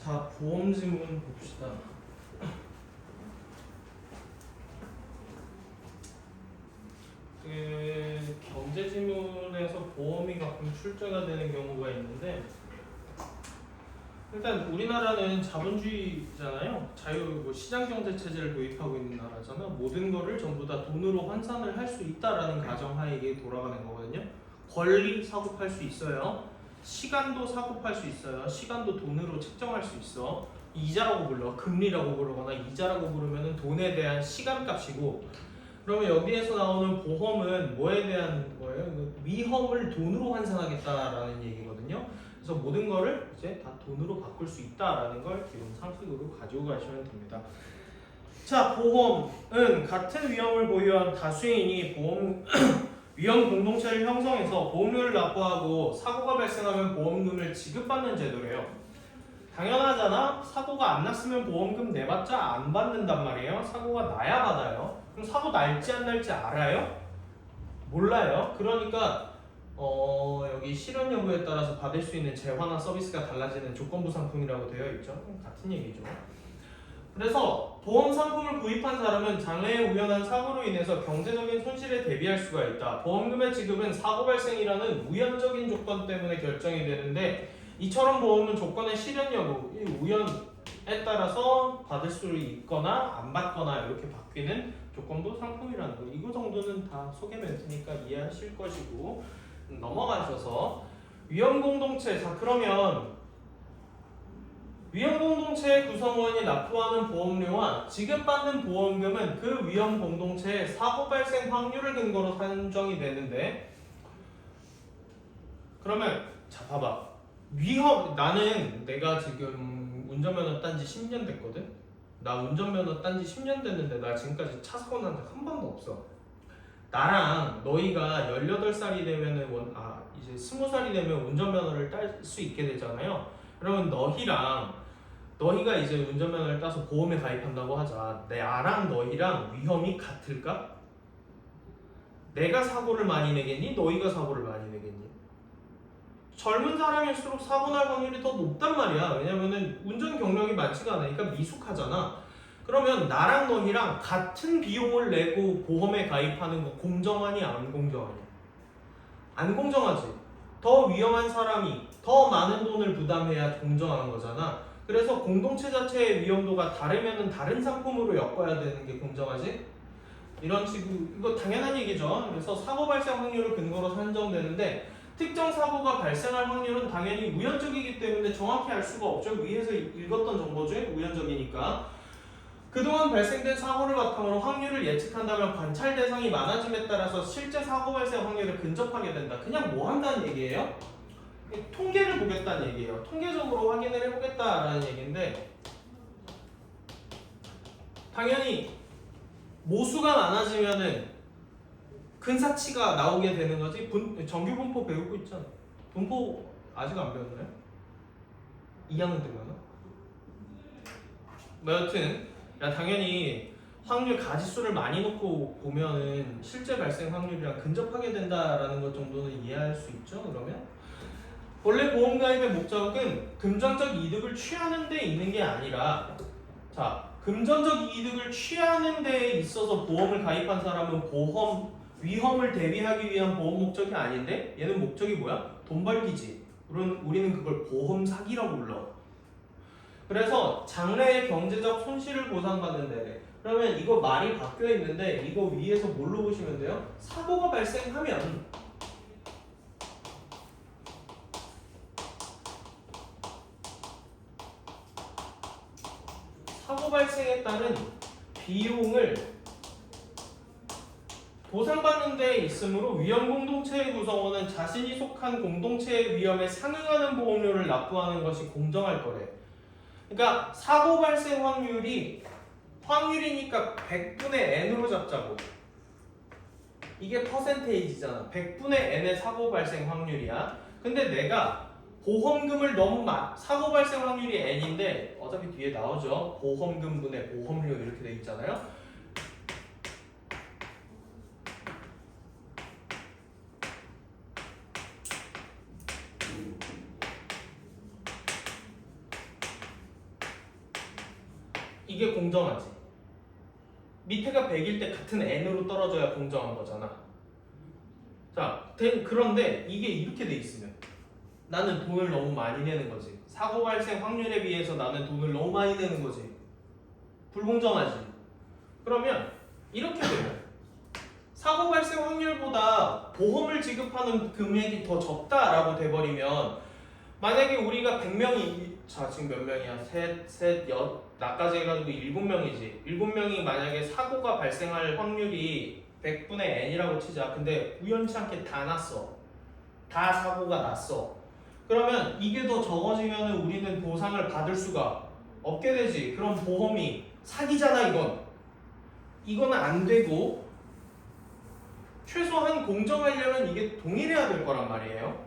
자, 보험 지문 봅시다. 경제 지문에서 보험이 가끔 출제가 되는 경우가 있는데, 일단 우리나라는 자본주의잖아요. 시장 경제 체제를 도입하고 있는 나라잖아. 모든 거를 전부 다 돈으로 환산을 할 수 있다라는 가정하에 이게 돌아가는 거거든요. 권리 사고 팔 수 있어요. 시간도 사고 팔 수 있어요. 시간도 돈으로 측정할 수 있어. 이자라고 불러, 금리라고 부르거나 이자라고 부르면 돈에 대한 시간값이고, 그러면 여기에서 나오는 보험은 뭐에 대한 거예요? 위험을 돈으로 환산하겠다라는 얘기거든요. 그래서 모든 거를 이제 다 돈으로 바꿀 수 있다라는 걸 기본 상식으로 가지고 가시면 됩니다. 자, 보험은 같은 위험을 보유한 다수인이 보험 위험 공동체를 형성해서 보험료를 납부하고 사고가 발생하면 보험금을 지급받는 제도래요. 당연하잖아. 사고가 안 났으면 보험금 내봤자 안 받는단 말이에요. 사고가 나야 받아요. 그럼 사고 날지 안 날지 알아요? 몰라요. 그러니까 여기 실현 여부에 따라서 받을 수 있는 재화나 서비스가 달라지는 조건부 상품이라고 되어 있죠. 같은 얘기죠. 그래서 보험 상품을 구입한 사람은 장래에 우연한 사고로 인해서 경제적인 손실에 대비할 수가 있다. 보험금의 지급은 사고 발생이라는 우연적인 조건 때문에 결정이 되는데, 이처럼 보험은 조건의 실현 여부, 우연에 따라서 받을 수 있거나 안 받거나 이렇게 바뀌는 조건부 상품이라는 거. 이거 정도는 다 소개 멘트니까 이해하실 것이고, 넘어가셔서 위험 공동체. 자, 그러면 위험 공동체의 구성원이 납부하는 보험료와 지급받는 보험금은 그 위험 공동체의 사고 발생 확률을 근거로 산정이 되는데, 그러면 자, 봐봐. 나는 내가 지금 운전면허 딴 지 10년 됐거든? 나 운전면허 딴 지 10년 됐는데 나 지금까지 차 사고 난 적 한 번도 없어. 나랑 너희가 18살이 되면은 이제 20살이 되면 운전면허를 딸 수 있게 되잖아요. 그러면 너희가 이제 운전면허를 따서 보험에 가입한다고 하자. 나랑 너희랑 위험이 같을까? 내가 사고를 많이 내겠니? 너희가 사고를 많이 내겠니? 젊은 사람일수록 사고 날 확률이 더 높단 말이야. 왜냐면은 운전 경력이 많지가 않으니까 미숙하잖아. 그러면 나랑 너희랑 같은 비용을 내고 보험에 가입하는 거 공정하니 안 공정하니? 안 공정하지. 더 위험한 사람이 더 많은 돈을 부담해야 공정한 거잖아. 그래서 공동체 자체의 위험도가 다르면은 다른 상품으로 엮어야 되는 게 공정하지? 이런 식으로, 이거 당연한 얘기죠. 그래서 사고 발생 확률을 근거로 산정되는데, 특정 사고가 발생할 확률은 당연히 우연적이기 때문에 정확히 알 수가 없죠. 위에서 읽었던 정보죠. 우연적이니까. 그동안 발생된 사고를 바탕으로 확률을 예측한다면 관찰 대상이 많아짐에 따라서 실제 사고 발생 확률을 근접하게 된다. 그냥 뭐 한다는 얘기예요? 통계를 보겠다는 얘기예요. 통계적으로 확인을 해보겠다라는 얘기인데, 당연히 모수가 많아지면은 근사치가 나오게 되는 거지. 정규 분포 배우고 있잖아. 분포 아직 안 배웠나요? 2학년 때문에. 뭐 여튼 당연히 확률 가지수를 많이 놓고 보면은 실제 발생 확률이랑 근접하게 된다라는 것 정도는 이해할 수 있죠. 그러면 원래 보험 가입의 목적은 금전적 이득을 취하는 데 있는 게 아니라, 자, 금전적 이득을 취하는 데 있어서 보험을 가입한 사람은 위험을 대비하기 위한 보험 목적이 아닌데, 얘는 목적이 뭐야? 돈 벌기지. 우리는 그걸 보험 사기라고 불러. 그래서 장래의 경제적 손실을 보상받는데, 그러면 이거 말이 바뀌어 있는데 이거 위에서 뭘로 보시면 돼요? 사고가 발생하면 사고 발생에 따른 비용을 보상받는 데 있으므로 위험 공동체의 구성원은 자신이 속한 공동체의 위험에 상응하는 보험료를 납부하는 것이 공정할 거래. 그러니까 사고 발생 확률이니까 100분의 n으로 잡자고. 이게 퍼센테이지잖아. 100분의 n의 사고 발생 확률이야. 근데 내가 보험금을 사고 발생 확률이 n인데 어차피 뒤에 나오죠. 보험금분의 보험료 이렇게 돼 있잖아요. 이게 공정하지. 밑에가 100일 때 같은 n으로 떨어져야 공정한 거잖아. 자, 그런데 이게 이렇게 돼 있으면 나는 돈을 너무 많이 내는 거지. 사고 발생 확률에 비해서 나는 돈을 너무 많이 내는 거지. 불공정하지. 그러면 이렇게 되면 사고 발생 확률보다 보험을 지급하는 금액이 더 적다라고 돼버리면 만약에 우리가 100명이 자 지금 몇 명이야? 셋, 나까지 해가지고 7명이지. 7명이 만약에 사고가 발생할 확률이 100분의 n이라고 치자. 근데 우연치 않게 다 났어. 다 사고가 났어. 그러면 이게 더 적어지면 우리는 보상을 받을 수가 없게 되지. 그럼 보험이 사기잖아 이건. 이거는 안 되고 최소한 공정하려면 이게 동일해야 될 거란 말이에요.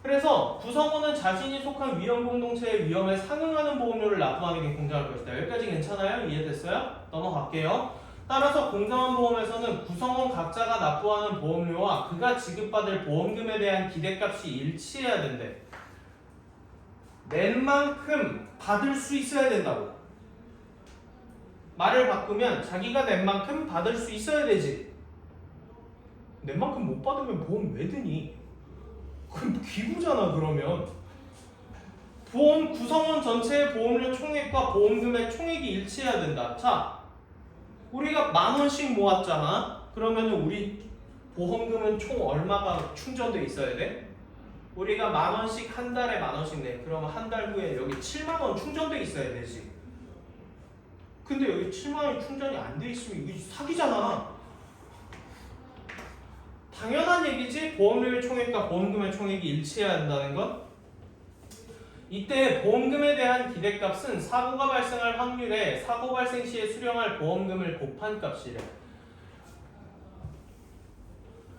그래서 구성원은 자신이 속한 위험 공동체의 위험에 상응하는 보험료를 납부하는 게 공정할 것이다. 여기까지 괜찮아요? 이해됐어요? 넘어갈게요. 따라서 공정한 보험에서는 구성원 각자가 납부하는 보험료와 그가 지급받을 보험금에 대한 기대값이 일치해야 된대. 낸 만큼 받을 수 있어야 된다고. 말을 바꾸면 자기가 낸 만큼 받을 수 있어야 되지. 낸 만큼 못 받으면 보험 왜 드니? 그럼 기부잖아 그러면. 보험 구성원 전체의 보험료 총액과 보험금의 총액이 일치해야 된다. 자, 우리가 10,000원씩 모았잖아. 그러면 우리 보험금은 총 얼마가 충전돼 있어야 돼? 우리가 10,000원씩 한 달에 10,000원씩 내. 그러면 한 달 후에 여기 70,000원 충전돼 있어야 되지. 근데 여기 70,000원이 충전이 안 돼 있으면 이게 사기잖아. 당연한 얘기지. 보험료의 총액과 보험금의 총액이 일치해야 한다는 것. 이때 보험금에 대한 기대값은 사고가 발생할 확률에 사고 발생 시에 수령할 보험금을 곱한 값이래.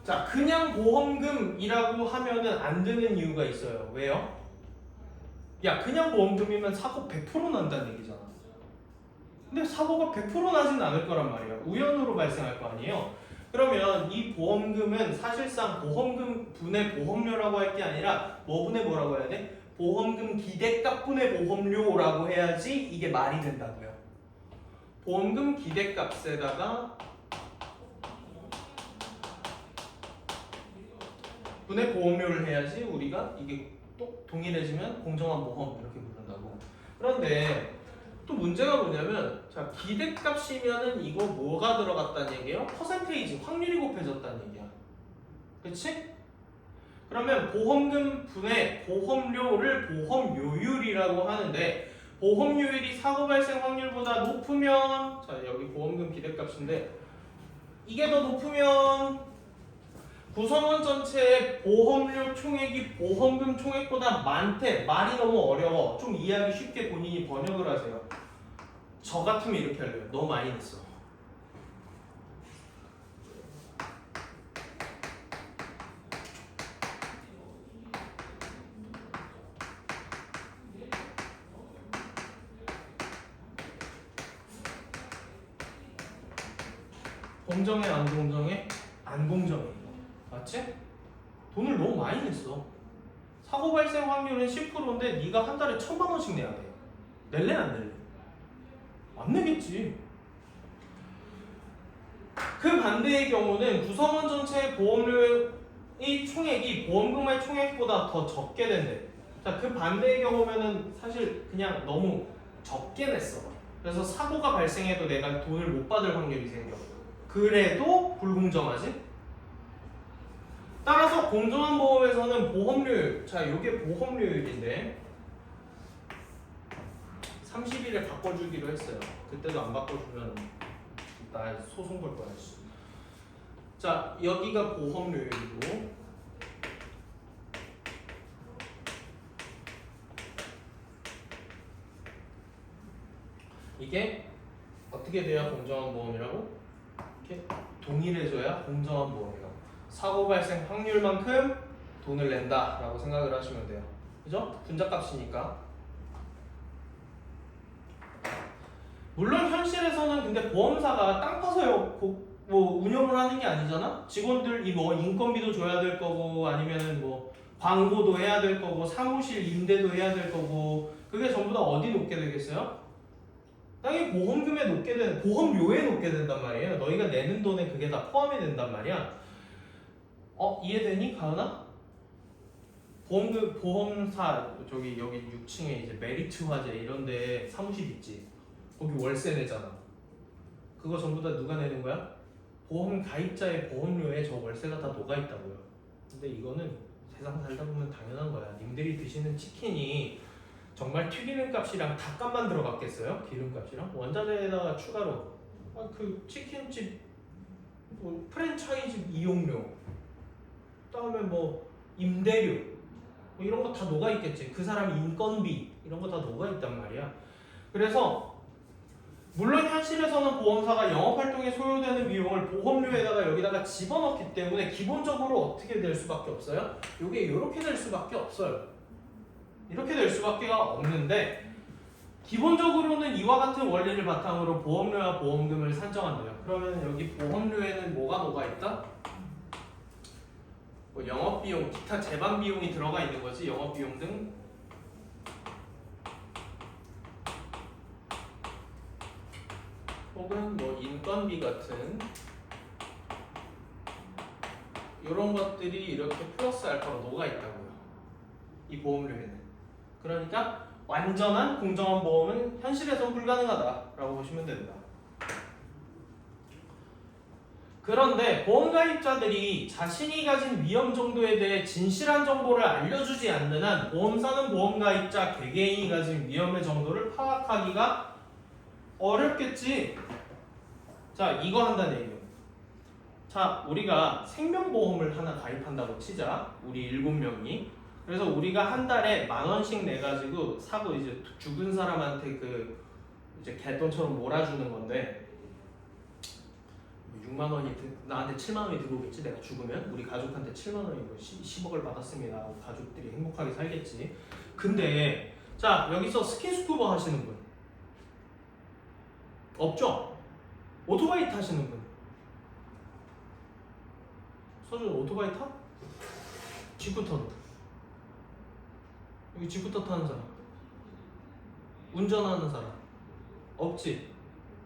자, 그냥 보험금이라고 하면은 안 되는 이유가 있어요. 왜요? 야, 그냥 보험금이면 사고 100% 난다는 얘기잖아. 근데 사고가 100% 나진 않을 거란 말이야. 우연으로 발생할 거 아니에요. 그러면 이 보험금은 사실상 보험금 분의 보험료라고 할 게 아니라 뭐 분의 뭐라고 해야 돼? 보험금 기대값 분의 보험료라고 해야지 이게 말이 된다고요. 보험금 기대값에다가 분의 보험료를 해야지 우리가 이게 또 동일해지면 공정한 보험 이렇게 부른다고. 그런데 또 문제가 뭐냐면 자 기대값이면은 이거 뭐가 들어갔다는 얘기예요? 퍼센테이지 확률이 곱해졌다는 얘기야. 그치? 그러면 보험금 분의 보험료를 보험료율이라고 하는데 보험료율이 사고 발생 확률보다 높으면 자 여기 보험금 기대값인데 이게 더 높으면 구성원 전체의 보험료 총액이 보험금 총액보다 많대. 말이 너무 어려워. 좀 이해하기 쉽게 본인이 번역을 하세요. 저 같으면 이렇게 할래요. 너무 많이 냈어. 공정해 안 공정해? 안 공정해. 맞지? 돈을 너무 많이 냈어. 사고 발생 확률은 10%인데 네가 한 달에 1,000,000원씩 내야 돼. 낼래 안 낼래? 안 내겠지. 그 반대의 경우는 구성원 전체의 보험료의 총액이 보험금의 총액보다 더 적게 된대. 자, 그 반대의 경우면은 사실 그냥 너무 적게 냈어. 그래서 사고가 발생해도 내가 돈을 못 받을 확률이 생겨. 그래도 불공정하지? 따라서 공정한 보험에서는 보험료율, 자 이게 보험료율인데 30일에 바꿔주기로 했어요. 그때도 안 바꿔주면 나 소송 걸 거야. 자 여기가 보험료율이고 이게 어떻게 돼야 공정한 보험이라고? 이렇게 동일해져야 공정한 보험이라고. 사고 발생 확률만큼 돈을 낸다 라고 생각을 하시면 돼요. 그죠? 분자값이니까. 물론 현실에서는 근데 보험사가 땅 파서요 뭐 운영을 하는 게 아니잖아. 직원들 뭐 인건비도 줘야 될 거고 아니면은 뭐 광고도 해야 될 거고 사무실 임대도 해야 될 거고 그게 전부 다 어디 놓게 되겠어요? 당연히 보험료에 놓게 된단 말이에요. 너희가 내는 돈에 그게 다 포함이 된단 말이야. 이해되니, 가은아? 보험사 저기 여기 6층에 이제 메리트 화재 이런데 사무실 있지. 거기 월세 내잖아. 그거 전부 다 누가 내는 거야? 보험 가입자의 보험료에 저 월세가 다 녹아 있다고요. 근데 이거는 세상 살다 보면 당연한 거야. 님들이 드시는 치킨이 정말 튀기는 값이랑 닭값만 들어갔겠어요? 기름값이랑? 원자재에다가 추가로 그 치킨집 뭐 프랜차이즈 이용료, 그다음에 뭐 임대료 뭐 이런 거 다 녹아 있겠지. 그 사람 인건비 이런 거 다 녹아 있단 말이야. 그래서 물론 현실에서는 보험사가 영업활동에 소요되는 비용을 보험료에다가 여기다가 집어넣기 때문에 기본적으로 어떻게 될 수밖에 없어요? 이게 이렇게 될 수밖에 없어요. 이렇게 될 수밖에 없는데 기본적으로는 이와 같은 원리를 바탕으로 보험료와 보험금을 산정한대요. 그러면 여기 보험료에는 뭐가 녹아있다? 뭐 영업비용, 기타 재반비용이 들어가 있는 거지. 영업비용 등 혹은 뭐 인건비 같은 이런 것들이 이렇게 플러스 알파로 녹아 있다고요. 이 보험료에는. 그러니까 완전한 공정한 보험은 현실에선 불가능하다라고 보시면 된다. 그런데 보험가입자들이 자신이 가진 위험 정도에 대해 진실한 정보를 알려주지 않는 한 보험사는 보험가입자 개개인이 가진 위험의 정도를 파악하기가 어렵겠지. 자, 이거 한다는 얘기예요. 자, 우리가 생명보험을 하나 가입한다고 치자. 우리 7명이. 그래서 우리가 한 달에 10,000원씩 내가지고 사고 이제 죽은 사람한테 그 이제 개돈처럼 몰아주는 건데 6만 원이 나한테 7만 원이 들어오겠지. 내가 죽으면 우리 가족한테 7만 원이고 10억을 받았습니다. 가족들이 행복하게 살겠지. 근데 자, 여기서 스킨스쿠버 하시는 분 없죠? 오토바이 타시는 분 서준 오토바이 타? 지쿠터 여기 지쿠터 타는 사람 운전하는 사람 없지?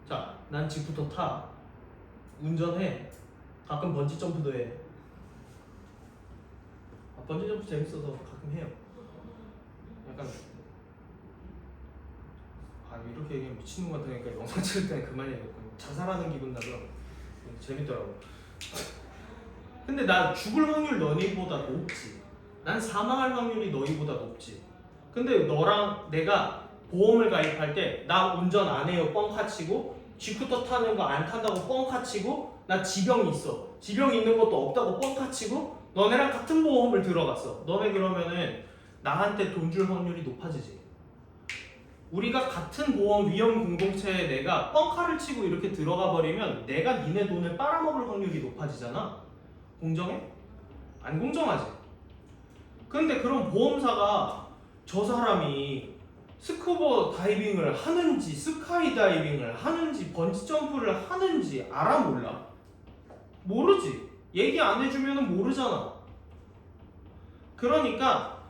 자, 난 지쿠터 타 운전해. 가끔 번지점프도 해. 번지점프 재밌어서 가끔 해요. 약간 이렇게 얘기하면 미친놈 같으니까 영상 찍을 때는 그만해야겠고 자살하는 기분 나서 재밌더라고. 근데 나 죽을 확률 너희보다 높지. 난 사망할 확률이 너희보다 높지. 근데 너랑 내가 보험을 가입할 때 나 운전 안 해요 뻥카치고 지쿠터 타는 거 안 탄다고 뻥카치고 나 지병 있어. 지병 있는 것도 없다고 뻥카치고 너네랑 같은 보험을 들어갔어. 너네 그러면은 나한테 돈 줄 확률이 높아지지. 우리가 같은 보험 위험 공동체에 내가 뻥카를 치고 이렇게 들어가 버리면 내가 니네 돈을 빨아먹을 확률이 높아지잖아. 공정해? 안 공정하지. 근데 그럼 보험사가 저 사람이 스쿠버 다이빙을 하는지 스카이 다이빙을 하는지 번지 점프를 하는지 알아 몰라? 모르지. 얘기 안 해주면 모르잖아. 그러니까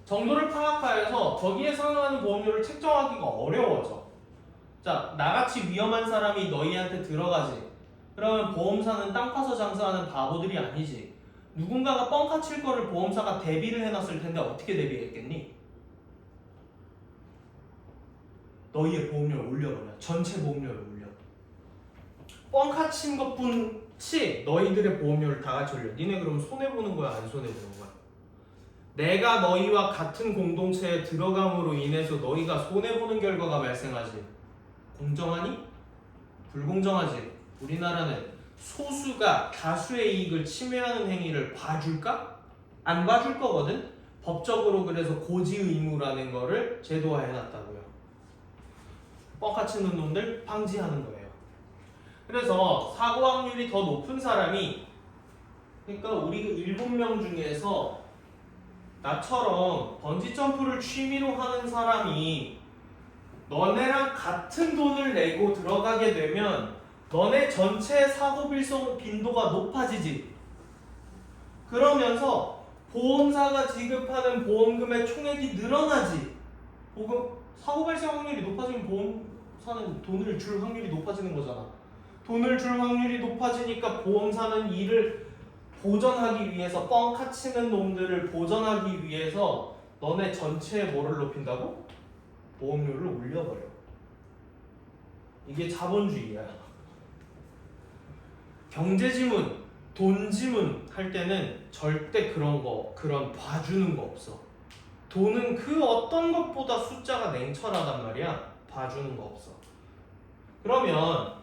정도를 파악하여서 거기에 상응하는 보험료를 책정하기가 어려워져. 자, 나같이 위험한 사람이 너희한테 들어가지. 그러면 보험사는 땅 파서 장사하는 바보들이 아니지. 누군가가 뻥카 칠 거를 보험사가 대비를 해놨을 텐데 어떻게 대비했겠니? 너희의 보험료를 올려버려. 전체 보험료를 올려. 뻥카 친 것뿐치 너희들의 보험료를 다 같이 올려. 니네 그럼 손해보는 거야 안 손해보는 거야? 내가 너희와 같은 공동체에 들어감으로 인해서 너희가 손해보는 결과가 발생하지. 공정하니? 불공정하지. 우리나라는 소수가 다수의 이익을 침해하는 행위를 봐줄까? 안 봐줄 거거든? 법적으로 그래서 고지 의무라는 거를 제도화해놨다고요. 뻥카 치는 놈들 방지하는 거예요. 그래서 사고 확률이 더 높은 사람이, 그러니까 우리 7명 중에서 나처럼 번지점프를 취미로 하는 사람이 너네랑 같은 돈을 내고 들어가게 되면 너네 전체 사고 빈도가 높아지지. 그러면서 보험사가 지급하는 보험금의 총액이 늘어나지. 사고 발생 확률이 높아지면 보험사는 돈을 줄 확률이 높아지는 거잖아. 돈을 줄 확률이 높아지니까 보험사는 이를 보전하기 위해서 뻥카 치는 놈들을 보전하기 위해서 너네 전체의 뭐를 높인다고? 보험료를 올려버려. 이게 자본주의야. 경제지문, 돈지문 할 때는 절대 그런 봐주는 거 없어. 돈은 그 어떤 것보다 숫자가 냉철하단 말이야. 봐주는 거 없어. 그러면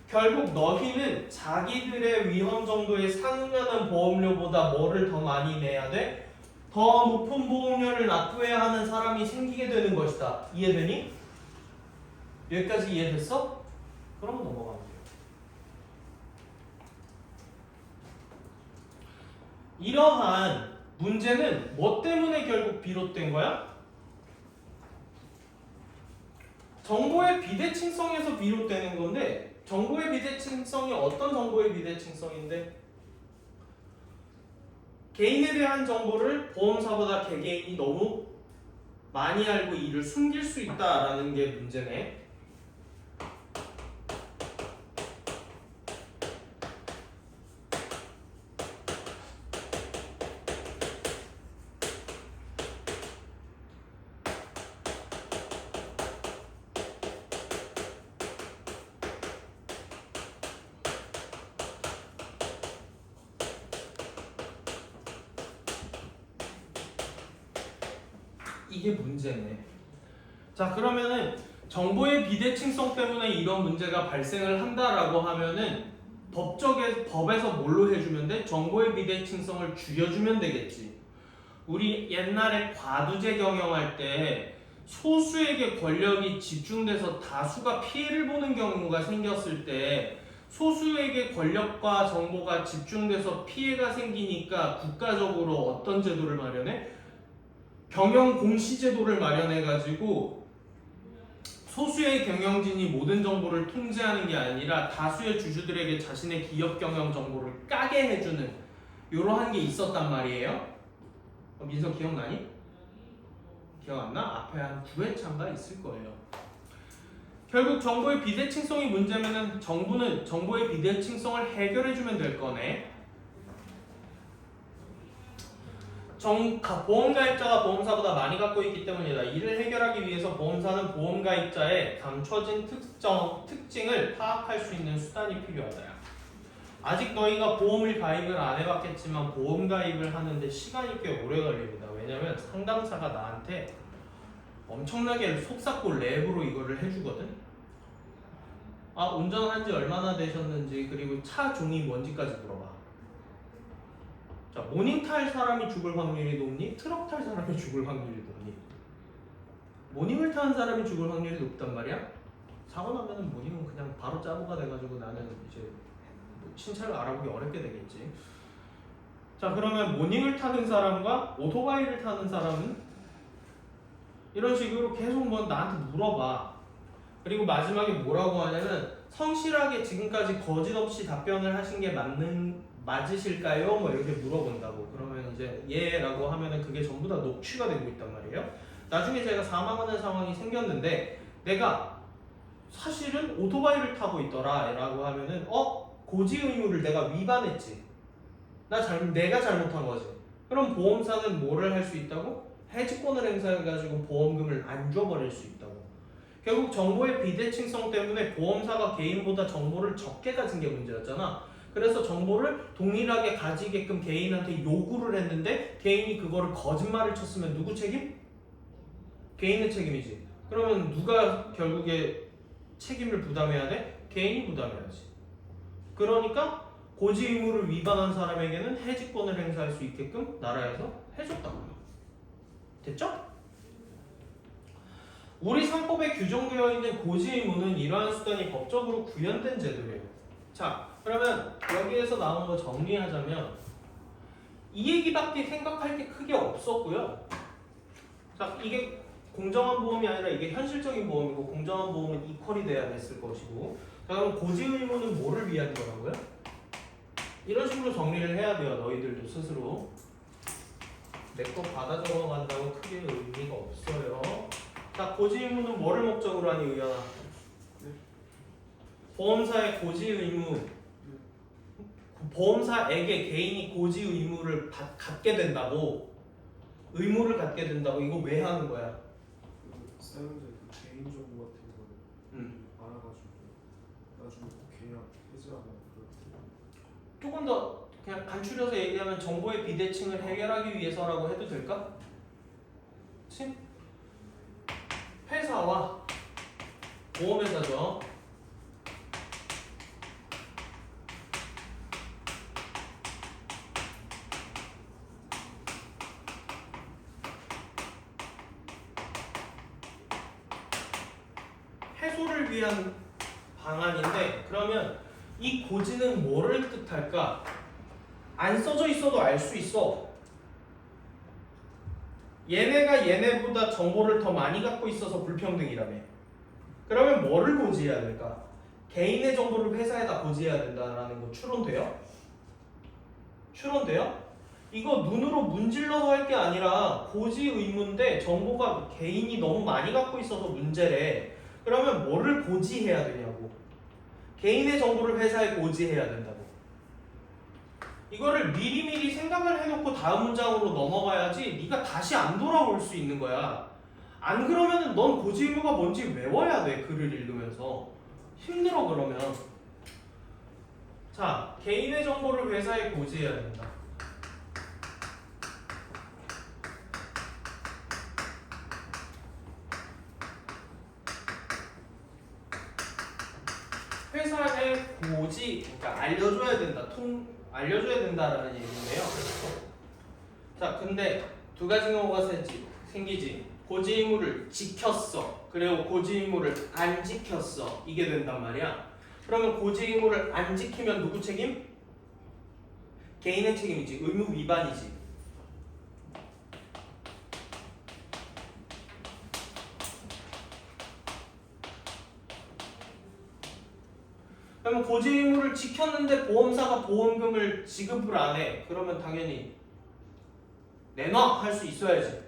결국 너희는 자기들의 위험 정도에 상응하는 보험료보다 뭐를 더 많이 내야 돼? 더 높은 보험료를 납부해야 하는 사람이 생기게 되는 것이다. 이해되니? 여기까지 이해됐어? 그럼 넘어가면 돼요. 이러한 문제는 뭐 때문에 결국 비롯된 거야? 정보의 비대칭성에서 비롯되는 건데, 정보의 비대칭성이 어떤 정보의 비대칭성인데? 개인에 대한 정보를 보험사보다 개개인이 너무 많이 알고 이를 숨길 수 있다라는 게 문제네. 이게 문제네. 자, 그러면은 정보의 비대칭성 때문에 이런 문제가 발생을 한다라고 하면은 법에서 뭘로 해주면 돼? 정보의 비대칭성을 줄여주면 되겠지. 우리 옛날에 과두제 경영할 때 소수에게 권력이 집중돼서 다수가 피해를 보는 경우가 생겼을 때 소수에게 권력과 정보가 집중돼서 피해가 생기니까 국가적으로 어떤 제도를 마련해? 경영 공시 제도를 마련해 가지고 소수의 경영진이 모든 정보를 통제하는 게 아니라 다수의 주주들에게 자신의 기업 경영 정보를 까게 해주는 이러한 게 있었단 말이에요. 민석 기억나니? 기억 안 나? 앞에 한 9회차인가 있을 거예요. 결국 정보의 비대칭성이 문제면은 정부는 정보의 비대칭성을 해결해주면 될 거네. 보험가입자가 보험사보다 많이 갖고 있기 때문이다. 이를 해결하기 위해서 보험사는 보험가입자의 감춰진 특징을 파악할 수 있는 수단이 필요하다. 아직 너희가 보험을 가입을 안 해봤겠지만 보험가입을 하는데 시간이 꽤 오래 걸립니다. 왜냐면 상담사가 나한테 엄청나게 속삭고 랩으로 이거를 해주거든. 운전한 지 얼마나 되셨는지 그리고 차 종이 뭔지까지 물어봐. 자, 모닝 탈 사람이 죽을 확률이 높니? 트럭 탈 사람이 죽을 확률이 높니? 모닝을 타는 사람이 죽을 확률이 높단 말이야? 사고 나면은 모닝은 그냥 바로 짜부가 돼가지고 나는 이제 신체를 알아보기 어렵게 되겠지. 자, 그러면 모닝을 타는 사람과 오토바이를 타는 사람은 이런 식으로 계속 나한테 물어봐. 그리고 마지막에 뭐라고 하냐면 성실하게 지금까지 거짓없이 답변을 하신 게 맞으실까요? 뭐 이렇게 물어본다고. 그러면 이제 예라고 하면은 그게 전부 다 녹취가 되고 있단 말이에요. 나중에 제가 사망하는 상황이 생겼는데 내가 사실은 오토바이를 타고 있더라 라고 하면은 고지 의무를 내가 위반했지. 내가 잘못한 거지. 그럼 보험사는 뭐를 할 수 있다고? 해지권을 행사해가지고 보험금을 안 줘버릴 수 있다고. 결국 정보의 비대칭성 때문에 보험사가 개인보다 정보를 적게 가진 게 문제였잖아. 그래서 정보를 동일하게 가지게끔 개인한테 요구를 했는데 개인이 그거를 거짓말을 쳤으면 누구 책임? 개인의 책임이지. 그러면 누가 결국에 책임을 부담해야 돼? 개인이 부담해야지. 그러니까 고지 의무를 위반한 사람에게는 해지권을 행사할 수 있게끔 나라에서 해줬다고요. 됐죠? 우리 상법에 규정되어 있는 고지 의무는 이러한 수단이 법적으로 구현된 제도예요. 자, 그러면 여기에서 나온 거 정리하자면 이 얘기밖에 생각할 게 크게 없었고요. 자, 이게 공정한 보험이 아니라 이게 현실적인 보험이고 공정한 보험은 이퀄이 돼야 됐을 것이고. 자, 그럼 고지 의무는 뭐를 위한 거라고요? 이런 식으로 정리를 해야 돼요. 너희들도 스스로. 내 거 받아 적어간다고 크게 의미가 없어요. 자, 고지 의무는 뭐를 목적으로 하니 의연아? 네. 보험사의 고지 의무. 보험사에게 개인이 고지 의무를 갖게 된다고. 의무를 갖게 된다고. 이거 왜 하는 거야? 그 사용자 그 개인정보 같은 거를 알아가지고 나중에 계약 해지하거나 그럴 때 조금 더 그냥 간추려서 얘기하면 정보의 비대칭을 해결하기 위해서라고 해도 될까? 그치? 회사와 보험회사죠. 해소를 위한 방안인데 그러면 이 고지는 뭐를 뜻할까? 안 써져 있어도 알 수 있어. 얘네가 얘네보다 정보를 더 많이 갖고 있어서 불평등이라며. 그러면 뭐를 고지해야 될까? 개인의 정보를 회사에다 고지해야 된다라는 거 추론돼요? 추론돼요? 이거 눈으로 문질러서 할 게 아니라 고지 의무인데 정보가 개인이 너무 많이 갖고 있어서 문제래. 그러면 뭐를 고지해야 되냐고. 개인의 정보를 회사에 고지해야 된다고. 이거를 미리미리 생각을 해놓고 다음 문장으로 넘어가야지 네가 다시 안 돌아올 수 있는 거야. 안 그러면은 넌 고지 의무가 뭔지 외워야 돼. 글을 읽으면서. 힘들어 그러면. 자, 개인의 정보를 회사에 고지해야 된다. 회사에 고지, 그러니까 알려줘야 된다. 알려줘야 된다라는 얘기인데요. 자, 근데 두 가지 경우가 생기지. 고지 의무를 지켰어. 그리고 고지 의무를 안 지켰어. 이게 된단 말이야. 그러면 고지 의무를 안 지키면 누구 책임? 개인의 책임이지. 의무 위반이지. 그러면 고지 의무를 지켰는데 보험사가 보험금을 지급을 안 해. 그러면 당연히 내놔 할 수 있어야지.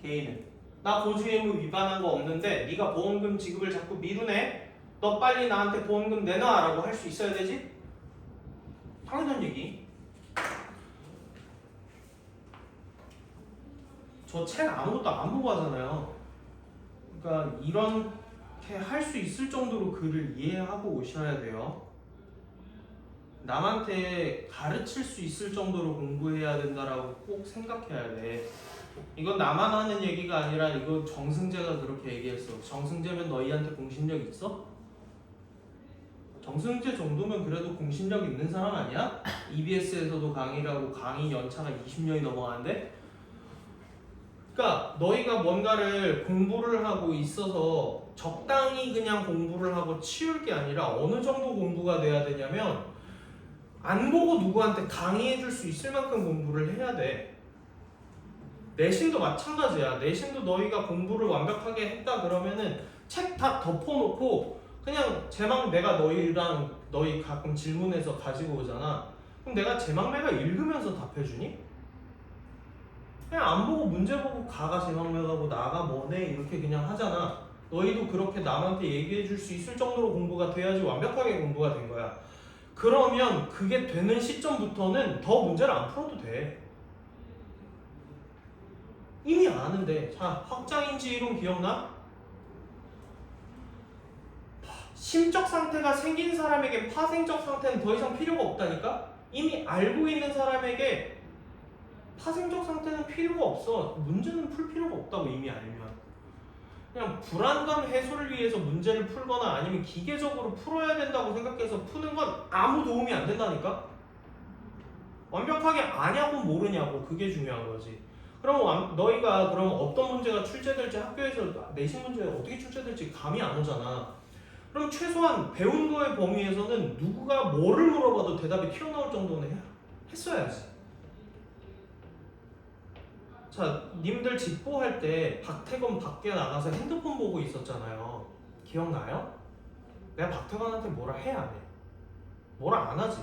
개인은. 나 고지 의무 위반한 거 없는데 네가 보험금 지급을 자꾸 미루네. 너 빨리 나한테 보험금 내놔 라고 할 수 있어야 되지. 당연한 얘기. 저 책 아무것도 안 보고 하잖아요. 그러니까 이렇게 할 수 있을 정도로 글을 이해하고 오셔야 돼요. 남한테 가르칠 수 있을 정도로 공부해야 된다라고 꼭 생각해야 돼. 이건 나만 하는 얘기가 아니라 이거 정승재가 그렇게 얘기했어. 정승재면 너희한테 공신력 있어? 정승재 정도면 그래도 공신력 있는 사람 아니야? EBS에서도 강의를 하고 강의 연차가 20년이 넘어가는데? 그러니까 너희가 뭔가를 공부를 하고 있어서 적당히 그냥 공부를 하고 치울 게 아니라 어느 정도 공부가 돼야 되냐면 안 보고 누구한테 강의해 줄 수 있을 만큼 공부를 해야 돼. 내신도 마찬가지야. 내신도 너희가 공부를 완벽하게 했다 그러면은 책 다 덮어놓고 그냥 제막 내가 너희랑 너희 가끔 질문해서 가지고 오잖아. 그럼 내가 제막 내가 읽으면서 답해주니? 그냥 안 보고 문제 보고 가가 제막 내가고 나가 뭐네 이렇게 그냥 하잖아. 너희도 그렇게 남한테 얘기해 줄 수 있을 정도로 공부가 돼야지 완벽하게 공부가 된 거야. 그러면 그게 되는 시점부터는 더 문제를 안 풀어도 돼. 이미 아는데. 자, 확장인지 이론 기억나? 심적 상태가 생긴 사람에게 파생적 상태는 더 이상 필요가 없다니까? 이미 알고 있는 사람에게 파생적 상태는 필요가 없어. 문제는 풀 필요가 없다고 이미 알면. 그냥 불안감 해소를 위해서 문제를 풀거나 아니면 기계적으로 풀어야 된다고 생각해서 푸는 건 아무 도움이 안 된다니까? 완벽하게 아냐고 모르냐고 그게 중요한 거지. 그럼 너희가 그럼 어떤 문제가 출제될지 학교에서 내신 문제 어떻게 출제될지 감이 안 오잖아. 그럼 최소한 배운 거의 범위에서는 누구가 뭐를 물어봐도 대답이 튀어나올 정도는 했어야지. 자, 님들 집보할 때 박태건 밖에 나가서 핸드폰 보고 있었잖아요. 기억나요? 내가 박태건한테 뭐라 해 안 해? 뭐라 안 하지?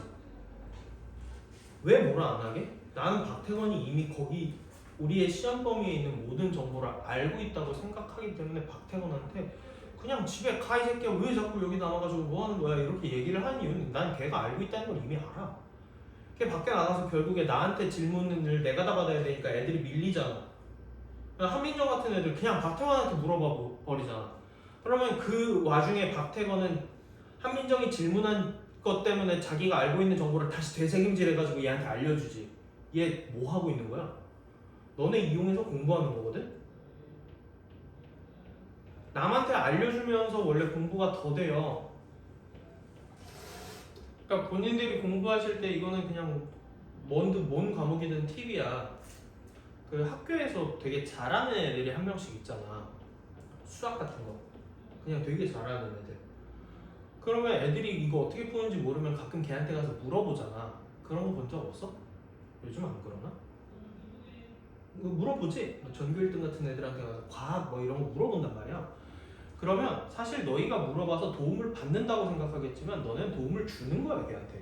왜 뭐라 안 하게? 나는 박태건이 이미 거기 우리의 시험 범위에 있는 모든 정보를 알고 있다고 생각하기 때문에 박태건한테 그냥 집에 가 이 새끼야 왜 자꾸 여기 남아가지고 뭐 하는 거야 이렇게 얘기를 하는 이유는 난 걔가 알고 있다는 걸 이미 알아. 걔 밖에 나가서 결국에 나한테 질문을 내가 다 받아야 되니까 애들이 밀리잖아. 한민정 같은 애들 그냥 박태건한테 물어봐 버리잖아. 그러면 그 와중에 박태건은 한민정이 질문한 것 때문에 자기가 알고 있는 정보를 다시 되새김질해가지고 얘한테 알려주지. 얘 뭐 하고 있는 거야? 너네 이용해서 공부하는 거거든? 남한테 알려주면서 원래 공부가 더 돼요. 그러니까 본인들이 공부하실 때 이거는 그냥 뭔 과목이든 팁이야. 그 학교에서 되게 잘하는 애들이 한 명씩 있잖아. 수학 같은 거. 그냥 되게 잘하는 애들. 그러면 애들이 이거 어떻게 푸는지 모르면 가끔 걔한테 가서 물어보잖아. 그런 거 본 적 없어? 요즘 안 그러나? 물어보지? 전교 1등 같은 애들한테 가서 과학 뭐 이런 거 물어본단 말이야. 그러면 사실 너희가 물어봐서 도움을 받는다고 생각하겠지만 너는 도움을 주는 거야 걔한테.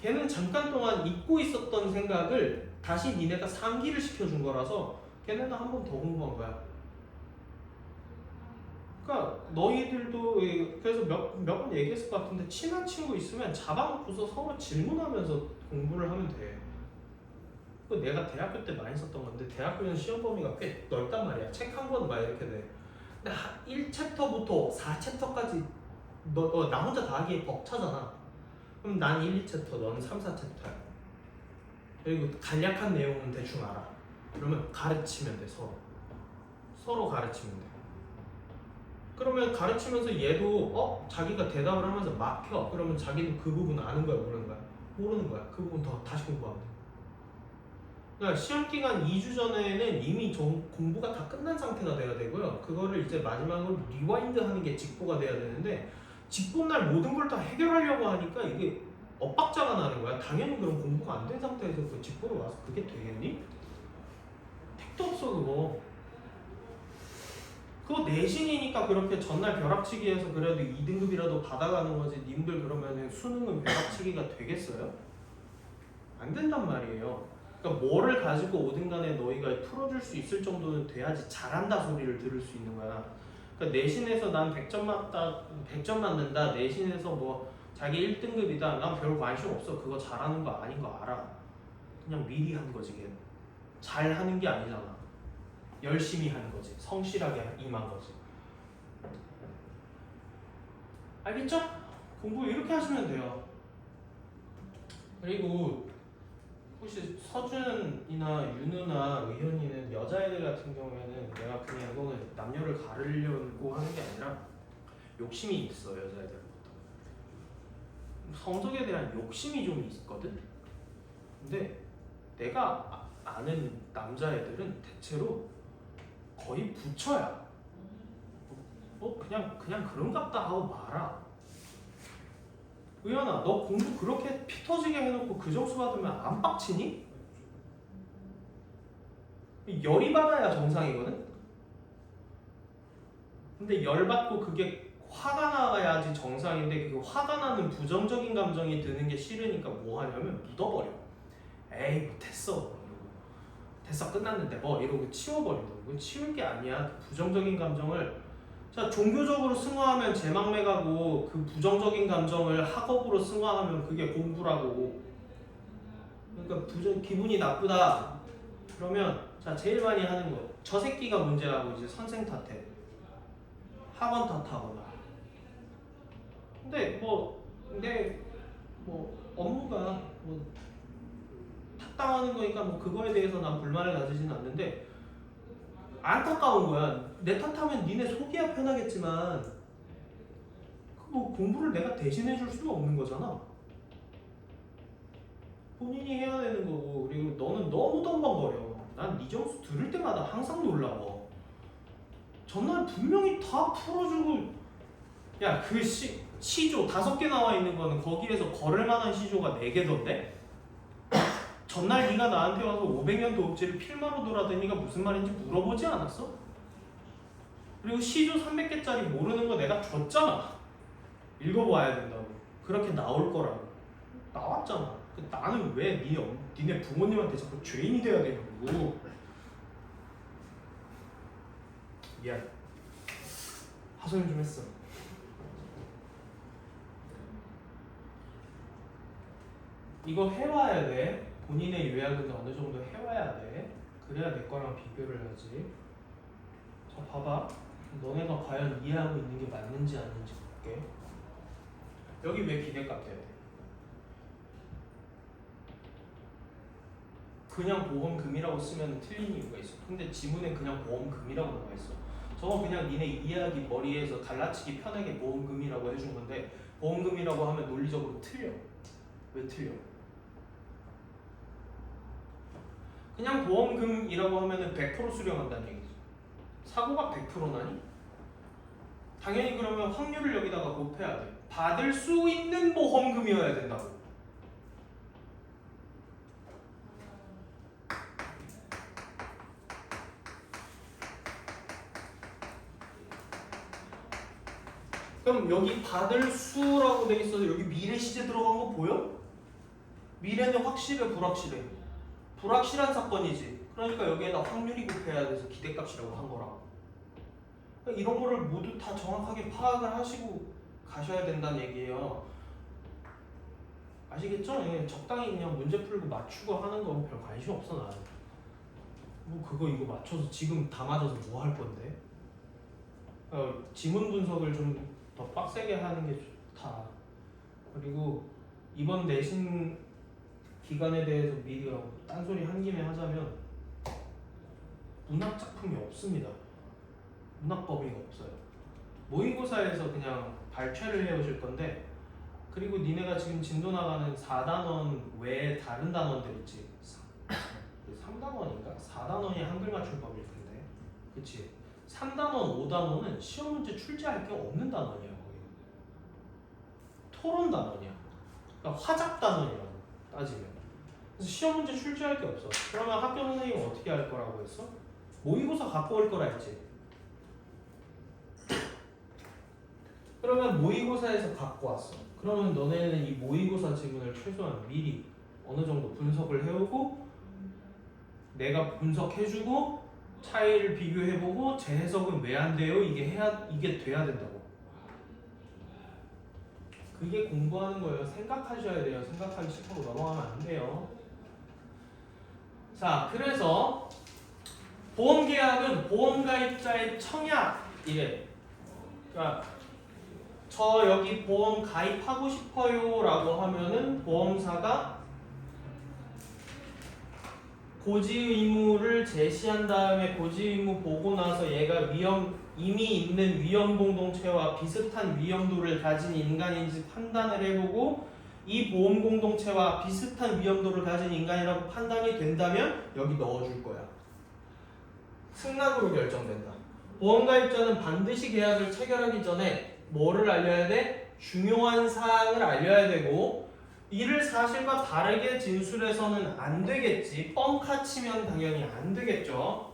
걔는 잠깐 동안 잊고 있었던 생각을 다시 니네가 상기를 시켜준 거라서 걔네는 한 번 더 공부한 거야. 그러니까 너희들도 그래서 몇 번 얘기했을 것 같은데 친한 친구 있으면 잡아놓고서 서로 질문하면서 공부를 하면 돼. 내가 대학교 때 많이 썼던 건데 대학교는 시험 범위가 꽤 넓단 말이야. 책 한 권 막 이렇게 돼. 근데 1챕터부터 4챕터까지 나 혼자 다 하기에 벅차잖아. 그럼 난 1, 2챕터, 너는 3, 4챕터야. 그리고 간략한 내용은 대충 알아. 그러면 가르치면 돼 서로 가르치면 돼. 그러면 가르치면서 얘도 자기가 대답을 하면서 막혀. 그러면 자기도 그 부분 아는 거야 모르는 거야? 모르는 거야. 그 부분 더 다시 공부하면 돼. 그러니까 시험 기간 2주 전에는 이미 공부가 다 끝난 상태가 돼야 되고요. 그거를 이제 마지막으로 리와인드 하는 게 직보가 돼야 되는데 직보날 모든 걸 다 해결하려고 하니까 이게 엇박자가 나는 거야. 당연히 그럼 공부가 안 된 상태에서 그 직보로 와서 그게 되겠니? 택도 없어 그거. 그거 내신이니까 그렇게 전날 벼락치기해서 그래도 2등급이라도 받아가는 거지. 님들 그러면은 수능은 벼락치기가 되겠어요? 안 된단 말이에요. 그러니까 뭐를 가지고 오든 간에 너희가 풀어줄 수 있을 정도는 돼야지 잘한다 소리를 들을 수 있는 거야. 그러니까 내신에서 난 100점 맞는다. 내신에서 뭐 자기 1등급이다. 난 별 관심 없어. 그거 잘하는 거 아닌 거 알아. 그냥 미리 한 거지 걔는. 잘하는 게 아니잖아. 열심히 하는 거지. 성실하게 임한 거지. 알겠죠? 공부 이렇게 하시면 돼요. 그리고 혹시 서준이나 윤우나 의현이는 여자애들 같은 경우에는 내가 그냥 이거는 남녀를 가르려고 하는 게 아니라 욕심이 있어 여자애들부터. 성적에 대한 욕심이 좀 있거든. 근데 내가 아는 남자애들은 대체로 거의 부처야. 그냥 그런갑다 하고 말아. 의현아, 너 공부 그렇게 피 터지게 해놓고 그 점수 받으면 안 빡치니? 열이 받아야 정상이거든? 근데 열 받고 그게 화가 나야지 정상인데 그 화가 나는 부정적인 감정이 드는 게 싫으니까 뭐 하냐면 묻어버려. 에이 뭐 됐어. 됐어 끝났는데 뭐 이러고 치워버린다고. 그건 치울 게 아니야. 그 부정적인 감정을 자 종교적으로 승화하면 제망매가고 그 부정적인 감정을 학업으로 승화하면 그게 공부라고. 그러니까 기분이 나쁘다 그러면 자 제일 많이 하는 거 저 새끼가 문제라고 이제 선생 탓해. 학원 탓하거나. 근데 업무가 뭐 탓당하는 거니까 뭐 그거에 대해서 난 불만을 가지지는 않는데 안타까운 거야. 내 탓하면 니네 속이야 편하겠지만 뭐 공부를 내가 대신해 줄 수가 없는 거잖아. 본인이 해야 되는 거고. 그리고 너는 너무 덤벙거려. 난 네 점수 들을 때마다 항상 놀라워. 전날 분명히 다 풀어주고 야 그 시조 5개 나와 있는 거는 거기에서 걸을 만한 시조가 4개던데? 전날 네가 나한테 와서 500년 도읍지를 필마로 돌아다니가 무슨 말인지 물어보지 않았어? 그리고 시조 300개짜리 모르는 거 내가 줬잖아. 읽어봐야 된다고. 그렇게 나올 거라고. 나왔잖아. 나는 왜 니네 부모님한테 자꾸 죄인이 돼야 되냐고. 미안. 하소연 좀 했어. 이거 해와야 돼. 본인의 요약은 어느 정도 해와야 돼. 그래야 내 거랑 비교를 하지. 자, 봐봐. 너네가 과연 이해하고 있는 게 맞는지 아닌지 볼게. 여기 왜 기대값 돼야 돼? 그냥 보험금이라고 쓰면 틀린 이유가 있어. 근데 지문에 그냥 보험금이라고 나와 있어. 저건 그냥 니네 이해하기 머리에서 갈라치기 편하게 보험금이라고 해준 건데 보험금이라고 하면 논리적으로 틀려. 왜 틀려? 그냥 보험금이라고 하면은 100% 수령한다는 얘기지. 사고가 100%나니? 당연히 그러면 확률을 여기다가 곱해야 돼. 받을 수 있는 보험금이어야 된다고. 그럼 여기 받을 수라고 돼 있어서 여기 미래 시제 들어간 거 보여? 미래는 확실해, 불확실해? 불확실한 사건이지. 그러니까 여기에다 확률이 곱해야 돼서 기대값이라고 한 거라고. 그러니까 이런 거를 모두 다 정확하게 파악을 하시고 가셔야 된다는 얘기예요. 아시겠죠? 예, 적당히 그냥 문제 풀고 맞추고 하는 거 별 관심 없어 나는. 뭐 그거 이거 맞춰서 지금 다 맞아서 뭐 할 건데? 지문 분석을 좀 더 빡세게 하는 게 좋다. 그리고 이번 내신 기간에 대해서 미리 딴소리 한 김에 하자면 문학 작품이 없습니다. 문학 범위가 없어요. 모의고사에서 그냥 발췌를 해오실 건데 그리고 니네가 지금 진도 나가는 4단원 외에 다른 단원들 있지. 3단원인가? 4단원이 한글 맞춤법일 텐데. 그치? 3단원, 5단원은 시험 문제 출제할 게 없는 단원이야. 거기. 토론 단원이야. 그러니까 화작 단원이라고 따지면. 그래서 시험 문제 출제할 게 없어. 그러면 학교 선생님은 어떻게 할 거라고 했어? 모의고사 갖고 올 거라 했지. 그러면 모의고사에서 갖고 왔어. 그러면 너네는 이 모의고사 지문을 최소한 미리 어느 정도 분석을 해오고 내가 분석해주고 차이를 비교해보고 재해석은 왜 안 돼요? 이게 돼야 된다고. 그게 공부하는 거예요. 생각하셔야 돼요. 생각하기 싫다고 넘어가면 안 돼요. 자, 그래서 보험계약은 보험가입자의 청약이래. 그러니까 저 여기 보험 가입하고 싶어요 라고 하면은 보험사가 고지 의무를 제시한 다음에 고지 의무 보고 나서 얘가 이미 있는 위험 공동체와 비슷한 위험도를 가진 인간인지 판단을 해보고 이 보험 공동체와 비슷한 위험도를 가진 인간이라고 판단이 된다면 여기 넣어줄 거야. 승낙으로 결정된다. 보험가입자는 반드시 계약을 체결하기 전에 뭐를 알려야 돼? 중요한 사항을 알려야 되고 이를 사실과 다르게 진술해서는 안 되겠지. 뻥카 치면 당연히 안 되겠죠.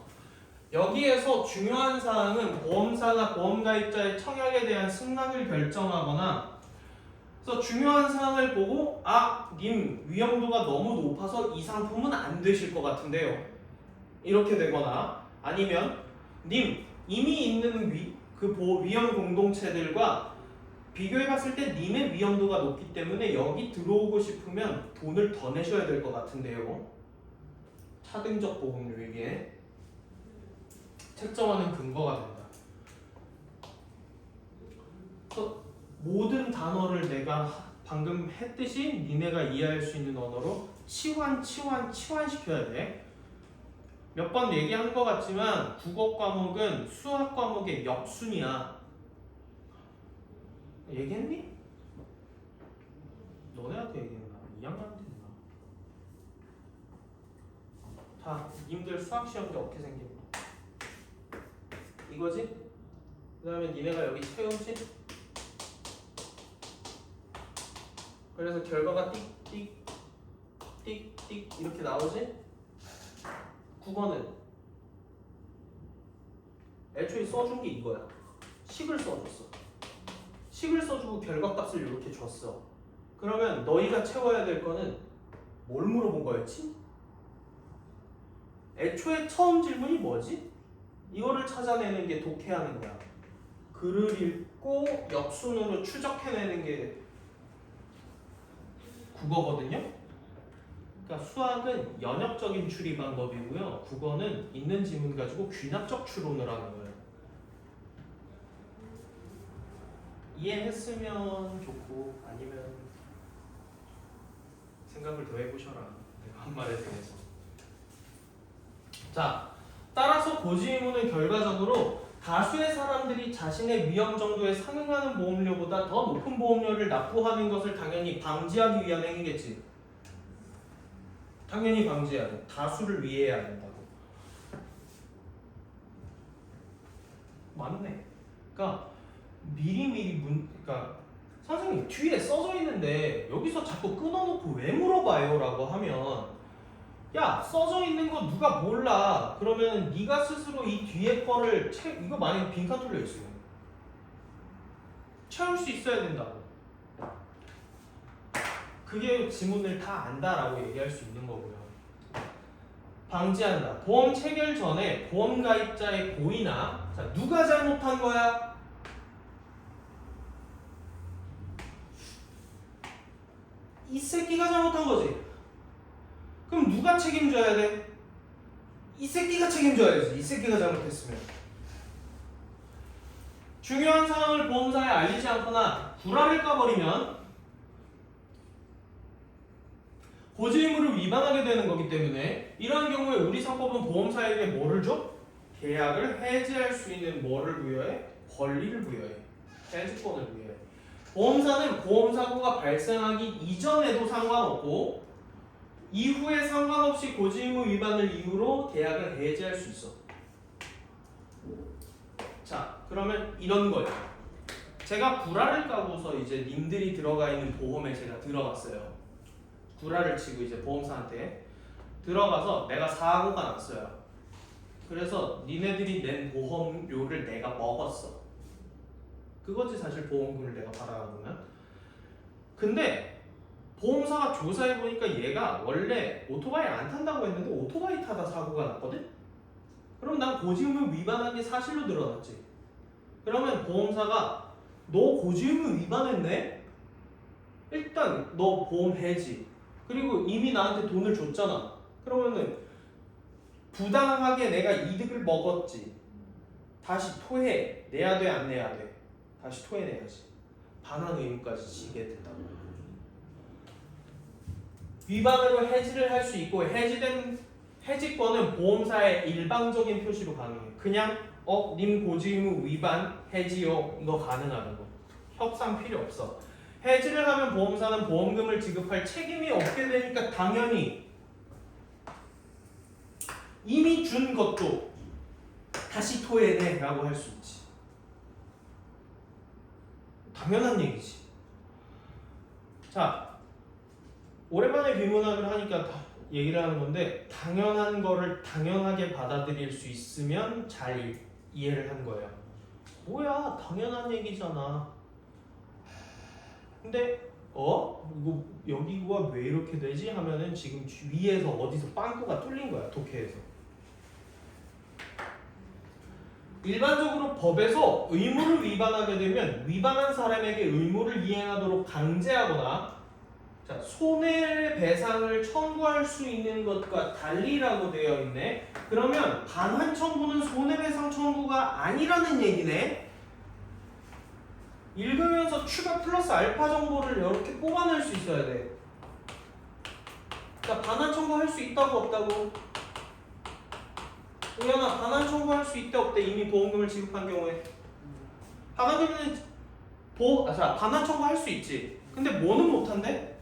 여기에서 중요한 사항은 보험사가 보험가입자의 청약에 대한 승낙을 결정하거나 그래서 중요한 사항을 보고 님 위험도가 너무 높아서 이 상품은 안 되실 것 같은데요. 이렇게 되거나 아니면 님 이미 있는 위험 공동체들과 비교해봤을 때 님의 위험도가 높기 때문에 여기 들어오고 싶으면 돈을 더 내셔야 될 것 같은데요. 차등적 보험료에게 책정하는 근거가 된다. 그래서 모든 단어를 내가 방금 했듯이 니네가 이해할 수 있는 언어로 치환시켜야 돼. 몇 번 얘기한 것 같지만 국어 과목은 수학 과목의 역순이야. 얘기했니? 너네한테 얘기했나? 2학년한테 했나? 자, 님들 수학 시험지 어떻게 생긴 이거지? 그 다음에 니네가 여기 채우지? 그래서 결과가 띡띡 띡띡 이렇게 나오지? 국어는 애초에 써준 게 이거야. 식을 써줬어. 식을 써주고 결과값을 이렇게 줬어. 그러면 너희가 채워야 될 거는 뭘 물어본 거였지? 애초에 처음 질문이 뭐지? 이거를 찾아내는 게 독해하는 거야. 글을 읽고 역순으로 추적해내는 게 국어거든요. 그러니까 수학은 연역적인 추리 방법이고요. 국어는 있는 지문 가지고 귀납적 추론을 하는 거예요. 이해했으면 좋고 아니면 생각을 더 해보셔라. 내가 한 말에 대해서. 자, 따라서 고지의문은 결과적으로 다수의 사람들이 자신의 위험 정도에 상응하는 보험료보다 더 높은 보험료를 납부하는 것을 당연히 방지하기 위한 행위겠지. 당연히 방지해야 돼. 다수를 위해야 된다고. 맞네. 그러니까 미리미리 그러니까 선생님 뒤에 써져 있는데 여기서 자꾸 끊어놓고 왜 물어봐요? 라고 하면 야 써져 있는 거 누가 몰라. 그러면 네가 스스로 이 뒤에 거를 이거 만약에 빈칸 뚫려 있어요. 채울 수 있어야 된다고. 그게 지문을 다 안다라고 얘기할 수 있는 거고요. 방지한다. 보험 체결 전에 보험 가입자의 고의나 자, 누가 잘못한 거야? 이 새끼가 잘못한 거지. 그럼 누가 책임져야 돼? 이 새끼가 책임져야지. 이 새끼가 잘못했으면. 중요한 사항을 보험사에 알리지 않거나 구라를 까버리면 고지의무를 위반하게 되는 거기 때문에 이러한 경우에 우리 상법은 보험사에게 뭐를 줘? 계약을 해지할 수 있는 뭐를 부여해? 권리를 부여해. 해지권을 부여해. 보험사는 보험사고가 발생하기 이전에도 상관없고 이후에 상관없이 고지의무 위반을 이유로 계약을 해지할 수 있어. 자, 그러면 이런 거예요. 제가 구라를 까고서 이제 님들이 들어가 있는 보험에 제가 들어갔어요. 구라를 치고 이제 보험사한테 들어가서 내가 사고가 났어요. 그래서 니네들이 낸 보험료를 내가 먹었어. 그거지 사실 보험금을 내가 받아가보면. 근데 보험사가 조사해보니까 얘가 원래 오토바이 안 탄다고 했는데 오토바이 타다 사고가 났거든? 그럼 난 고지의무 위반한 게 사실로 드러났지. 그러면 보험사가 너 고지의무 위반했네? 일단 너 보험 해지. 그리고 이미 나한테 돈을 줬잖아. 그러면은 부당하게 내가 이득을 먹었지. 다시 토해. 내야 돼, 안 내야 돼? 다시 토해내야지. 반환 의무까지 지게 된다고. 위반으로 해지를 할 수 있고 해지된 해지권은 보험사의 일방적인 표시로 가능해. 그냥 님 고지의무 위반 해지요 이거 가능하는 거. 협상 필요 없어. 해지를 하면 보험사는 보험금을 지급할 책임이 없게 되니까 당연히 이미 준 것도 다시 토해내 라고 할 수 있지. 당연한 얘기지. 자, 오랜만에 비문학을 하니까 얘기를 하는 건데 당연한 거를 당연하게 받아들일 수 있으면 잘 이해를 한 거예요. 뭐야 당연한 얘기잖아. 근데 이거 여기가 왜 이렇게 되지? 하면은 지금 위에서 어디서 빵꾸가 뚫린 거야. 독해에서. 일반적으로 법에서 의무를 위반하게 되면 위반한 사람에게 의무를 이행하도록 강제하거나 자, 손해배상을 청구할 수 있는 것과 달리라고 되어 있네. 그러면 반환 청구는 손해배상 청구가 아니라는 얘기네. 읽으면서 추가 플러스 알파 정보를 이렇게 뽑아낼 수 있어야 돼. 자, 반환 청구할 수 있다고 없다고? 우연아, 반환 청구할 수 있대 없대? 이미 보험금을 지급한 경우에. 반환금은 반환 청구할 수 있지. 근데 뭐는 못한대?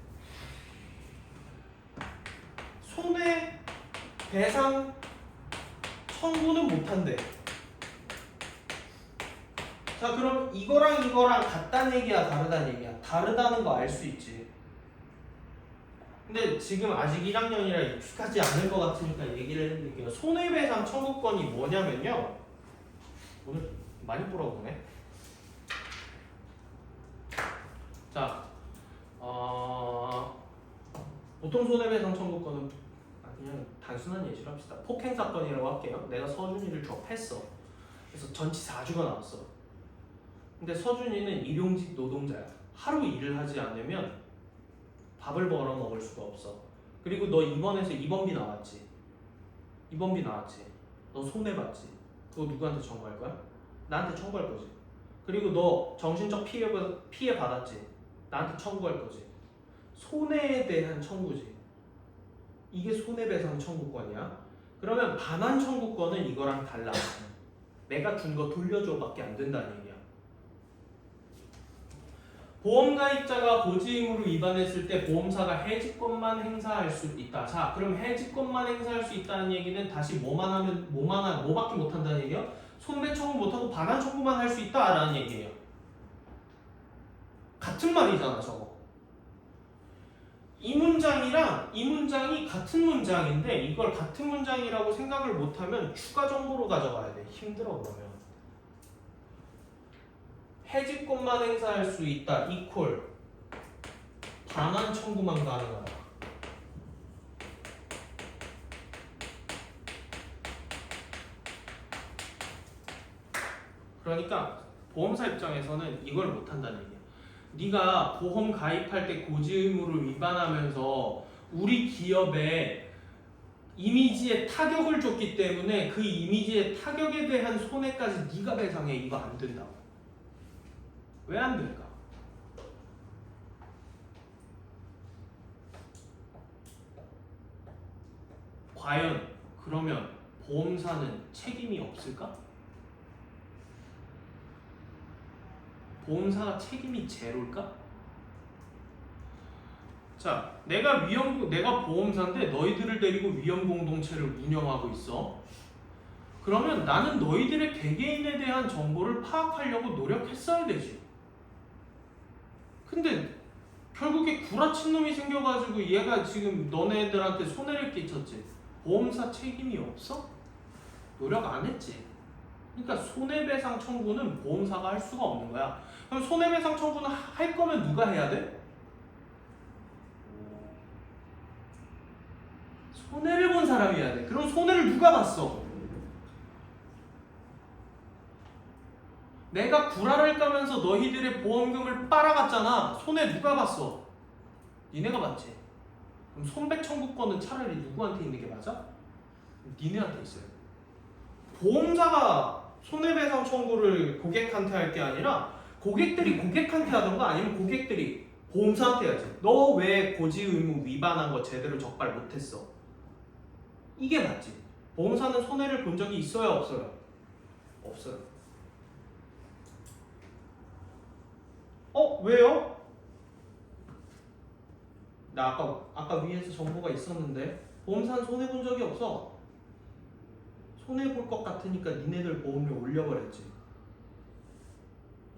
손해배상 청구는 못한대. 자, 그럼 이거랑 같다는 얘기야 다르다는 얘기야? 다르다는 거 알 수 있지. 근데 지금 아직 1학년이라 익숙하지 않을 것 같으니까 얘기를 해드릴게요. 손해배상 청구권이 뭐냐면요. 오늘 많이 보러보네. 자, 보통 손해배상 청구권은 그냥 단순한 예시로 합시다. 폭행 사건이라고 할게요. 내가 서준이를 접했어. 그래서 전치사주가 나왔어. 근데 서준이는 일용직 노동자야. 하루 일을 하지 않으면 밥을 벌어 먹을 수가 없어. 그리고 너 이번에서 입원비 나왔지? 입원비 나왔지? 너 손해봤지? 그거 누구한테 청구할 거야? 나한테 청구할 거지. 그리고 너 정신적 피해 받았지? 나한테 청구할 거지. 손해에 대한 청구지. 이게 손해배상 청구권이야. 그러면 반환 청구권은 이거랑 달라. 내가 준 거 돌려줘밖에 안 된다는 얘기야. 보험가입자가 고지 의무를 위반했을 때 보험사가 해지권만 행사할 수 있다. 자, 그럼 해지권만 행사할 수 있다는 얘기는 다시 뭐밖에 못한다는 얘기야? 손배 청구 못하고 반환 청구만 할 수 있다라는 얘기예요. 같은 말이잖아, 저거. 이 문장이랑 이 문장이 같은 문장인데 이걸 같은 문장이라고 생각을 못하면 추가 정보로 가져가야 돼. 힘들어 그러면. 해지권만 행사할 수 있다 이퀄 반환 청구만 가능하다. 그러니까 보험사 입장에서는 이걸 못한다는 얘기야. 네가 보험 가입할 때 고지 의무를 위반하면서 우리 기업에 이미지에 타격을 줬기 때문에 그 이미지의 타격에 대한 손해까지 네가 배상해. 이거 안 된다고. 왜 안 될까? 과연 그러면 보험사는 책임이 없을까? 보험사가 책임이 제로일까? 자, 내가 보험사인데 너희들을 데리고 위험 공동체를 운영하고 있어. 그러면 나는 너희들의 개개인에 대한 정보를 파악하려고 노력했어야 되지. 근데 결국에 구라친 놈이 생겨가지고 얘가 지금 너네들한테 손해를 끼쳤지. 보험사 책임이 없어? 노력 안 했지. 그러니까 손해배상 청구는 보험사가 할 수가 없는 거야. 그럼 손해배상 청구는 할 거면 누가 해야 돼? 손해를 본 사람이 해야 돼. 그럼 손해를 누가 봤어? 내가 구라를 까면서 너희들의 보험금을 빨아갔잖아. 손해 누가 봤어? 니네가 봤지. 그럼 손배 청구권은 차라리 누구한테 있는 게 맞아? 니네한테 있어요. 보험사가 손해배상 청구를 고객한테 할 게 아니라 고객들이 고객한테 하던가 아니면 고객들이 보험사한테 해야지. 너 왜 고지 의무 위반한 거 제대로 적발 못했어? 이게 맞지. 보험사는 손해를 본 적이 있어요, 없어요? 없어요. 왜요? 나 아까 위에서 정보가 있었는데 보험사는 손해 본 적이 없어. 손해 볼 것 같으니까 니네들 보험료 올려버렸지.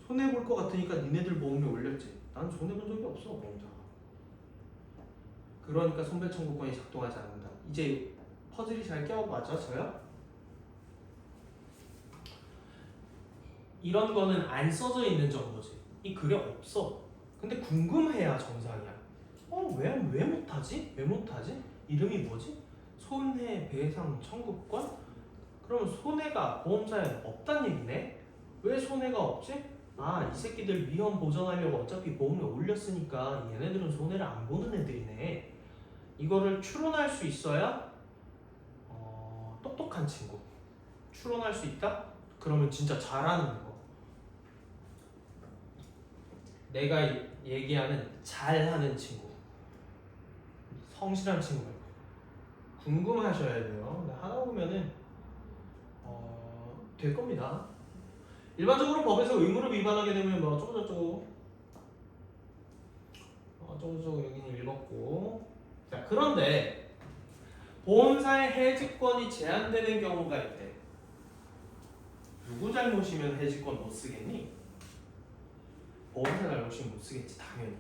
손해 볼 것 같으니까 니네들 보험료 올렸지. 난 손해 본 적이 없어, 보험사가. 그러니까 손배 청구권이 작동하지 않는다. 이제 퍼즐이 잘 맞아져요? 이런 거는 안 써져 있는 정보지. 이 글에 없어. 근데 궁금해야 정상이야. 왜 못하지? 왜 못하지? 이름이 뭐지? 손해배상 청구권? 그러면 손해가 보험사에 없단 얘기네? 왜 손해가 없지? 이 새끼들 위험 보전하려고 어차피 보험료 올렸으니까 얘네들은 손해를 안 보는 애들이네. 이거를 추론할 수 있어야 똑똑한 친구. 추론할 수 있다? 그러면 진짜 잘하는 거. 내가 얘기하는 잘하는 친구. 성실한 친구. 궁금하셔야 돼요. 하다 보면은 될 겁니다. 일반적으로 법에서 의무를 위반하게 되면 뭐 어쩌고저쩌고 여기는 읽었고. 자, 그런데 보험사의 해지권이 제한되는 경우가 있대. 누구 잘못이면 해지권 못 쓰겠니? 보험사 잘못이면 못 쓰겠지, 당연히.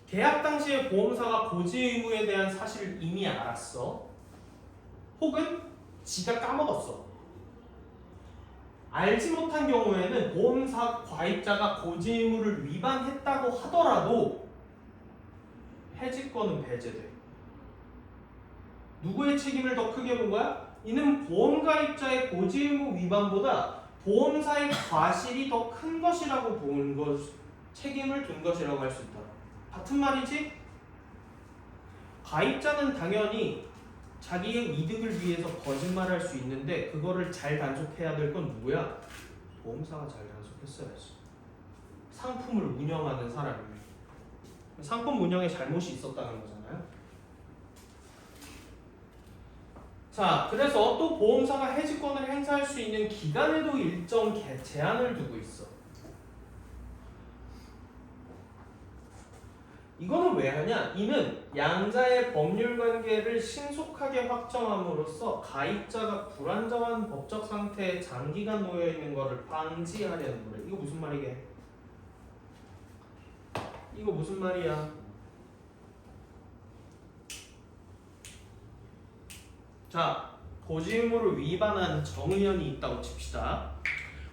계약 당시에 보험사가 고지 의무에 대한 사실을 이미 알았어. 혹은 지가 까먹었어. 알지 못한 경우에는 보험사 가입자가 고지 의무를 위반했다고 하더라도 해지권은 배제돼. 누구의 책임을 더 크게 본 거야? 이는 보험가입자의 고지 의무 위반보다 보험사의 과실이 더 큰 것이라고 본 것, 책임을 둔 것이라고 할 수 있다. 같은 말이지? 가입자는 당연히 자기의 이득을 위해서 거짓말할 수 있는데 그거를 잘 단속해야 될 건 누구야? 보험사가 잘 단속했어야지. 상품을 운영하는 사람이. 상품 운영에 잘못이 있었다는 거잖아요. 자, 그래서 또 보험사가 해지권을 행사할 수 있는 기간에도 일정 제한을 두고 있어. 이거는 왜 하냐? 이는 양자의 법률 관계를 신속하게 확정함으로써 가입자가 불안정한 법적 상태에 장기간 놓여 있는 것을 방지하려는 거래. 이거 무슨 말이게? 이거 무슨 말이야? 자, 고지 의무를 위반한 정의연이 있다고 칩시다.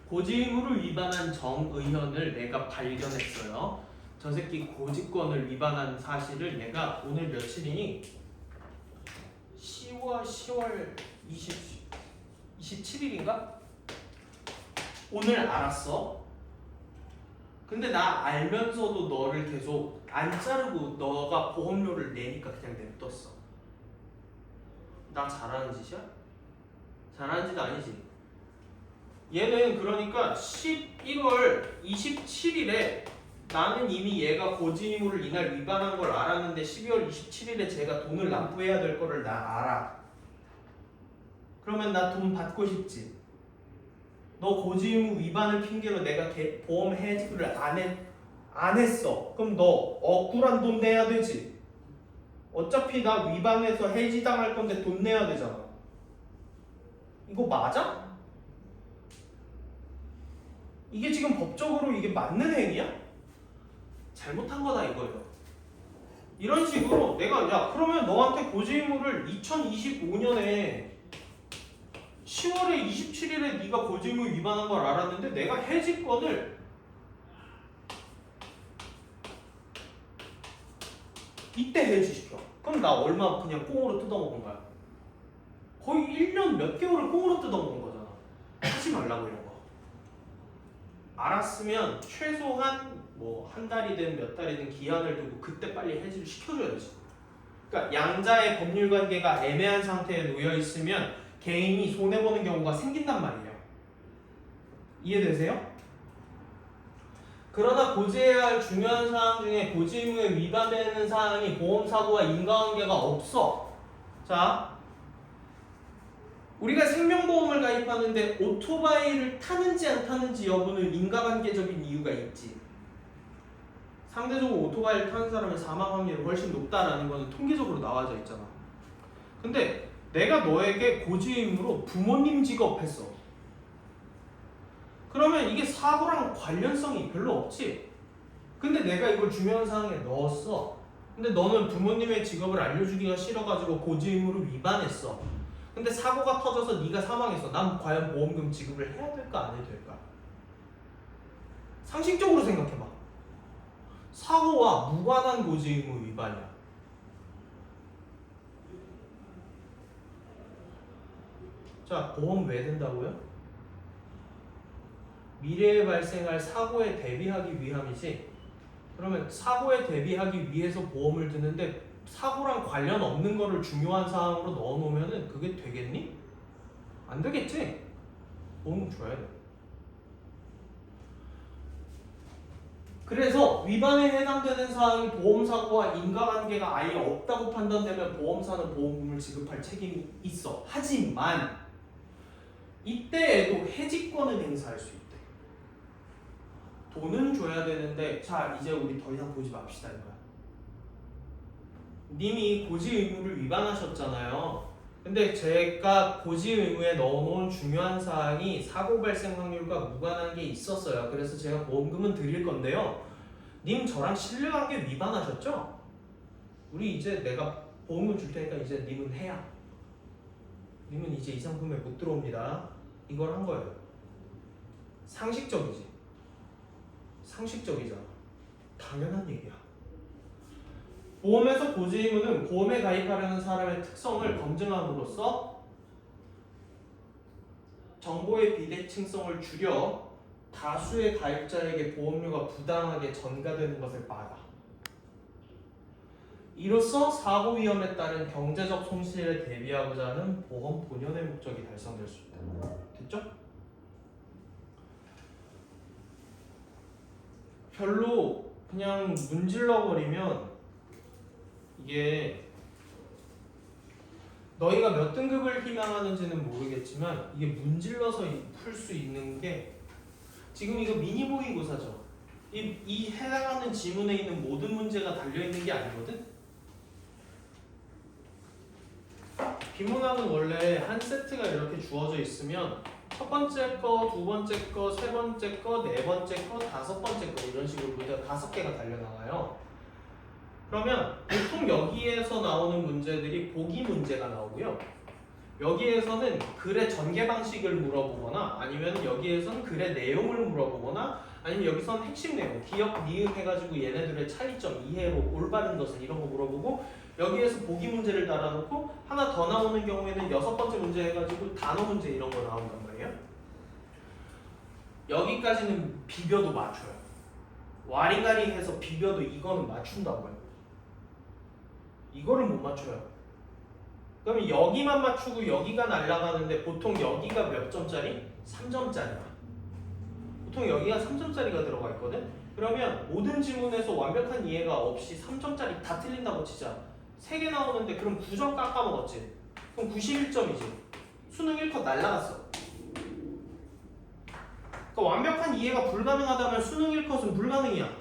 고지 의무를 위반한 정의연을 내가 발견했어요. 저 새끼 고지권을 위반한 사실을 내가 오늘 며칠이니? 10월 27일인가? 오늘 알았어. 근데 나 알면서도 너를 계속 안 자르고 너가 보험료를 내니까 그냥 냅뒀어. 나 잘하는 짓이야? 잘하는 짓 아니지. 얘는 그러니까 11월 27일에 나는 이미 얘가 고지 의무를 이날 위반한 걸 알았는데 12월 27일에 제가 돈을 납부해야 될 거를 나 알아. 그러면 나 돈 받고 싶지. 너 고지 의무 위반을 핑계로 내가 보험 해지를 안 했어. 그럼 너 억울한 돈 내야 되지. 어차피 나 위반해서 해지당할 건데 돈 내야 되잖아. 이거 맞아? 이게 지금 법적으로 이게 맞는 행위야? 잘못한 거다 이거예요. 이런 식으로 내가 야 그러면 너한테 고지 의무를 2025년에 10월에 27일에 네가 고지 의무 위반한 걸 알았는데 내가 해지권을 이때 해지시켜. 그럼 나 얼마 그냥 꽁으로 뜯어먹은 거야? 거의 1년 몇 개월을 꽁으로 뜯어먹은 거잖아. 하지 말라고 이런 거. 알았으면 최소한 뭐 한 달이든 몇 달이든 기한을 두고 그때 빨리 해지를 시켜줘야지. 그러니까 양자의 법률 관계가 애매한 상태에 놓여 있으면 개인이 손해 보는 경우가 생긴단 말이에요. 이해되세요? 그러나 고지해야 할 중요한 사항 중에 고지 의무에 위반되는 사항이 보험사고와 인과관계가 없어. 자, 우리가 생명보험을 가입하는데 오토바이를 타는지 안 타는지 여부는 인과관계적인 이유가 있지. 상대적으로 오토바이를 타는 사람의 사망 확률이 훨씬 높다라는 거는 통계적으로 나와져 있잖아. 근데 내가 너에게 고지 의무로 부모님 직업했어. 그러면 이게 사고랑 관련성이 별로 없지. 근데 내가 이걸 중요한 사항에 넣었어. 근데 너는 부모님의 직업을 알려주기가 싫어가지고 고지 의무를 위반했어. 근데 사고가 터져서 네가 사망했어. 난 과연 보험금 지급을 해야 될까 안 해도 될까? 상식적으로 생각해봐. 사고와 무관한 고지 의무 위반이야. 자, 보험 왜 된다고요? 미래에 발생할 사고에 대비하기 위함이지. 그러면 사고에 대비하기 위해서 보험을 드는데 사고랑 관련 없는 거를 중요한 사항으로 넣어놓으면 그게 되겠니? 안 되겠지? 보험 줘야 돼. 그래서 위반에 해당되는 사항이 보험사고와 인과관계가 아예 없다고 판단되면 보험사는 보험금을 지급할 책임이 있어. 하지만 이때에도 해지권을 행사할 수 있대. 돈은 줘야 되는데 자 이제 우리 더 이상 보지 맙시다 이거야. 님이 고지 의무를 위반하셨잖아요. 근데 제가 고지 의무에 넣어놓은 중요한 사항이 사고 발생 확률과 무관한 게 있었어요. 그래서 제가 보험금은 드릴 건데요. 님 저랑 신뢰관계 위반하셨죠? 우리 이제 내가 보험금 줄 테니까 이제 님은 해야. 님은 이제 이 상품에 못 들어옵니다. 이걸 한 거예요. 상식적이지. 상식적이잖아. 당연한 얘기야. 보험에서 고지 의무는 보험에 가입하려는 사람의 특성을 검증함으로써 정보의 비대칭성을 줄여 다수의 가입자에게 보험료가 부당하게 전가되는 것을 막아. 이로써 사고 위험에 따른 경제적 손실에 대비하고자 하는 보험 본연의 목적이 달성될 수 있다. 됐죠? 별로 그냥 문질러 버리면 이게 너희가 몇 등급을 희망하는지는 모르겠지만 이게 문질러서 풀 수 있는 게 지금 이거 미니 모의고사죠. 이 해당하는 지문에 있는 모든 문제가 달려있는 게 아니거든? 비문학은 원래 한 세트가 이렇게 주어져 있으면 첫 번째 거, 두 번째 거, 세 번째 거, 네 번째 거, 다섯 번째 거 이런 식으로 문제가 5개가 달려나가요. 그러면 보통 여기에서 나오는 문제들이 보기 문제가 나오고요. 여기에서는 글의 전개 방식을 물어보거나 아니면 여기에서는 글의 내용을 물어보거나 아니면 여기서는 핵심 내용, 기억, 니은 해가지고 얘네들의 차이점, 이해로 올바른 것은 이런 거 물어보고 여기에서 보기 문제를 달아놓고 하나 더 나오는 경우에는 6번째 문제 해가지고 단어 문제 이런 거 나온단 말이에요. 여기까지는 비벼도 맞춰요. 와리가리 해서 비벼도 이거는 맞춘다고요. 이거를 못 맞춰요. 그러면 여기만 맞추고 여기가 날아가는데 보통 여기가 몇 점짜리? 3점짜리야. 보통 여기가 3점짜리가 들어가 있거든? 그러면 모든 지문에서 완벽한 이해가 없이 3점짜리 다 틀린다고 치자. 3개 나오는데 그럼 9점 깎아먹었지? 그럼 91점이지. 수능 1컷 날라갔어. 그러니까 완벽한 이해가 불가능하다면 수능 1컷은 불가능이야.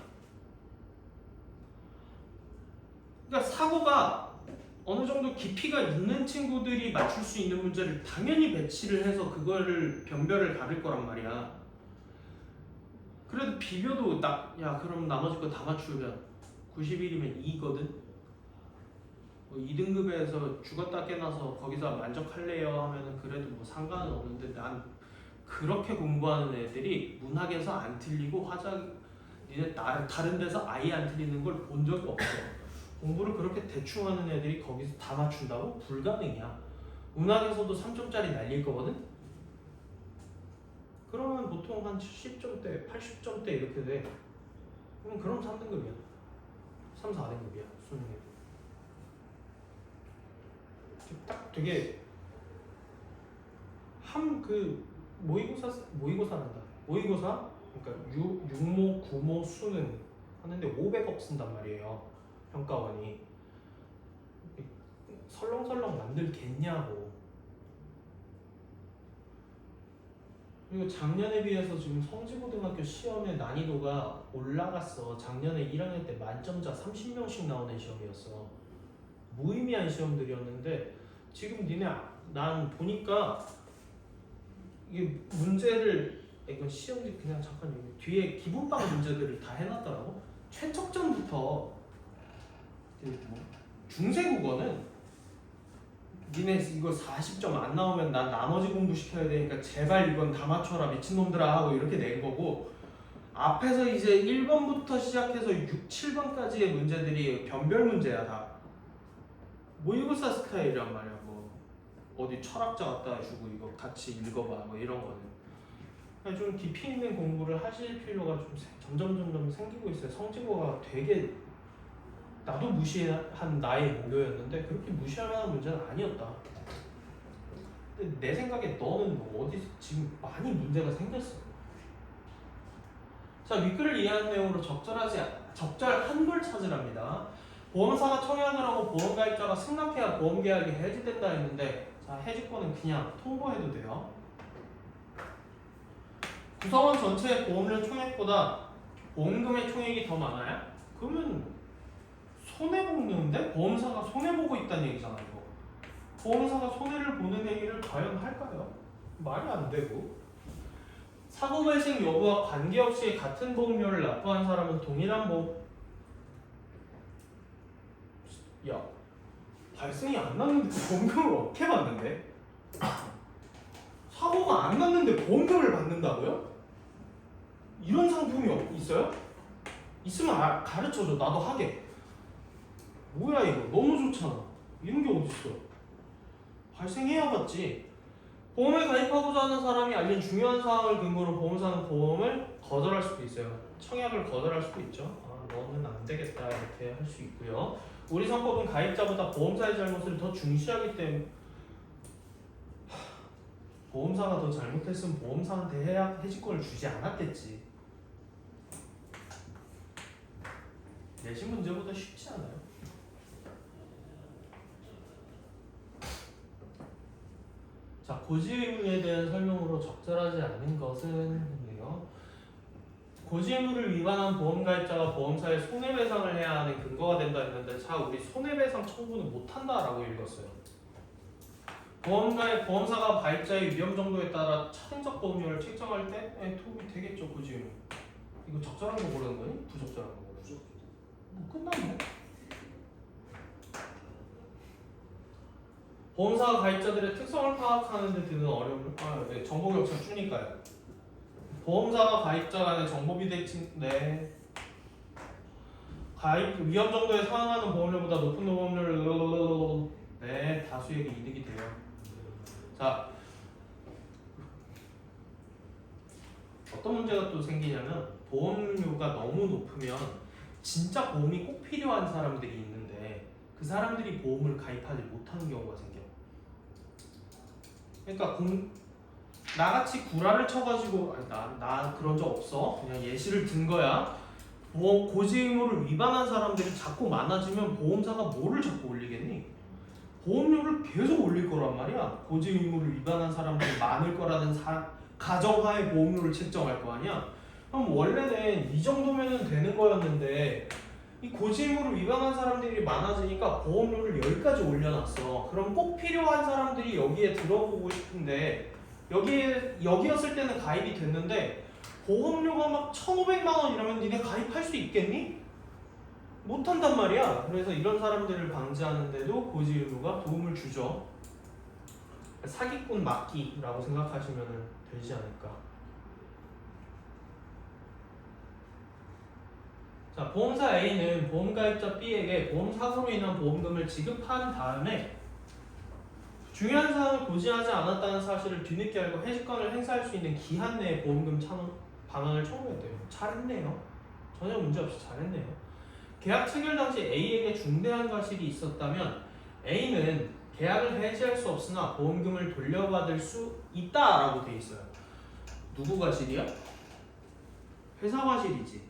그러니까 사고가 어느 정도 깊이가 있는 친구들이 맞출 수 있는 문제를 당연히 배치를 해서 그거를 변별을 가릴 거란 말이야. 그래도 비벼도 야 그럼 나머지 거 다 맞추면 91이면 2거든. 2등급에서 죽었다 깨나서 거기서 만족할래요 하면은 그래도 뭐 상관은 없는데 난 그렇게 공부하는 애들이 문학에서 안 틀리고 니네 다른 데서 아예 안 틀리는 걸 본 적이 없어. 공부를 그렇게 대충 하는 애들이 거기서 다 맞춘다고? 불가능이야. 문학에서도 3점짜리 날릴 거거든? 그러면 보통 한 70점대, 80점대 이렇게 돼. 그럼 3등급이야. 3, 4등급이야. 수능에. 딱 되게 모의고사란다. 모의고사? 그러니까 6모, 9모 수능 하는데 500억 쓴단 말이에요. 평가원이. 설렁설렁 만들겠냐고. 그리고 작년에 비해서 지금 성지고등학교 시험의 난이도가 올라갔어. 작년에 1학년 때 만점자 30명씩 나오는 시험이었어. 무의미한 시험들이었는데 지금 난 보니까 이게 문제를 이건 시험지 그냥 잠깐 여기 뒤에 기본방 문제들을 다 해놨더라고. 최척점부터 중세국어는 니네 이거 40점 안 나오면 난 나머지 공부 시켜야 되니까 제발 이건 다 맞춰라 미친놈들아 하고 이렇게 낸 거고, 앞에서 이제 1번부터 시작해서 6, 7번까지의 문제들이 변별 문제야. 다 모의고사 스타일이란 말이야. 뭐 어디 철학자 갖다 주고 이거 같이 읽어봐 뭐 이런 거는 좀 깊이 있는 공부를 하실 필요가 좀 점점 생기고 있어요. 성직어가 되게 나도 무시한 나의 목요였는데 그렇게 무시할 만한 문제는 아니었다. 근데 내 생각에 너는 뭐 어디서 지금 많이 문제가 생겼어. 자, 윗글을 이해하는 내용으로 적절한 걸 찾으랍니다. 보험사가 청약을 하고 보험가입자가 승낙해야 보험계약이 해지된다 했는데, 자, 해지권은 그냥 통보해도 돼요. 구성원 전체의 보험료 총액보다 보험금의 총액이 더 많아요? 그러면 손해보는데? 보험사가 손해보고 있다는 얘기잖아 이거. 보험사가 손해를 보는 행위를 과연 할까요? 말이 안 되고. 사고 발생 여부와 관계없이 같은 보험료를 납부한 사람은 동일한 야, 발생이 안 났는데 보험금을 어떻게 받는데? 사고가 안 났는데 보험금을 받는다고요? 이런 상품이 있어요? 있으면 가르쳐줘. 나도 하게. 뭐야 이거 너무 좋잖아. 이런 게 어딨어. 발생해야 받지. 보험에 가입하고자 하는 사람이 알린 중요한 사항을 근거로 보험사는 보험을 거절할 수도 있어요. 청약을 거절할 수도 있죠. 너는 안 되겠다 이렇게 할 수 있고요. 우리 상법은 가입자보다 보험사의 잘못을 더 중시하기 때문에 보험사가 더 잘못했으면 보험사한테 해지권을 주지 않았겠지. 내신 문제보다 쉽지 않아요. 자, 고지 의무에 대한 설명으로 적절하지 않은 것은 이요. 고지 의무를 위반한 보험가입자가 보험사에 손해배상을 해야 하는 근거가 된다 했는데, 자, 우리 손해배상 청구는 못한다라고 읽었어요. 보험사가 가입자의 위험 정도에 따라 차등적 보험료를 책정할 때 도움이 되겠죠. 고지 의무. 이거 적절한 거 고르는 거니? 부적절한 거 고르는 거니? 뭐 끝났네. 보험사가 가입자들의 특성을 파악하는 데 드는 어려움을 정보 격차 주니까요. 보험사와 가입자 간의 정보 비대칭 가입 위험 정도에 상응하는 보험료보다 높은 보험료를 다수에게 이득이 돼요. 자, 어떤 문제가 또 생기냐면 보험료가 너무 높으면 진짜 보험이 꼭 필요한 사람들이 있는데 그 사람들이 보험을 가입하지 못하는 경우가 생겨요. 그러니까 나같이 구라를 쳐가지고 나 그런 적 없어 그냥 예시를 든 거야. 고지 의무를 위반한 사람들이 자꾸 많아지면 보험사가 뭐를 자꾸 올리겠니? 보험료를 계속 올릴 거란 말이야. 고지 의무를 위반한 사람들이 많을 거라는 가정하에 보험료를 책정할 거 아니야. 그럼 원래는 이 정도면 되는 거였는데 이 고지 의무를 위반한 사람들이 많아지니까 보험료를 여기까지 올려놨어. 그럼 꼭 필요한 사람들이 여기에 들어보고 싶은데 여기였을 때는 가입이 됐는데 보험료가 막 1,500만 원 이러면 니네 가입할 수 있겠니? 못한단 말이야. 그래서 이런 사람들을 방지하는 데도 고지 의무가 도움을 주죠. 사기꾼 막기라고 생각하시면 되지 않을까. 자, 보험사 A는 보험가입자 B에게 보험사고로 인한 보험금을 지급한 다음에 중요한 사항을 고지하지 않았다는 사실을 뒤늦게 알고 해지권을 행사할 수 있는 기한 내에 보험금 반환을 청구해야 돼요. 잘했네요. 전혀 문제없이 잘했네요. 계약 체결 당시 A에게 중대한 과실이 있었다면 A는 계약을 해지할 수 없으나 보험금을 돌려받을 수 있다라고 돼 있어요. 누구 과실이야? 회사 과실이지.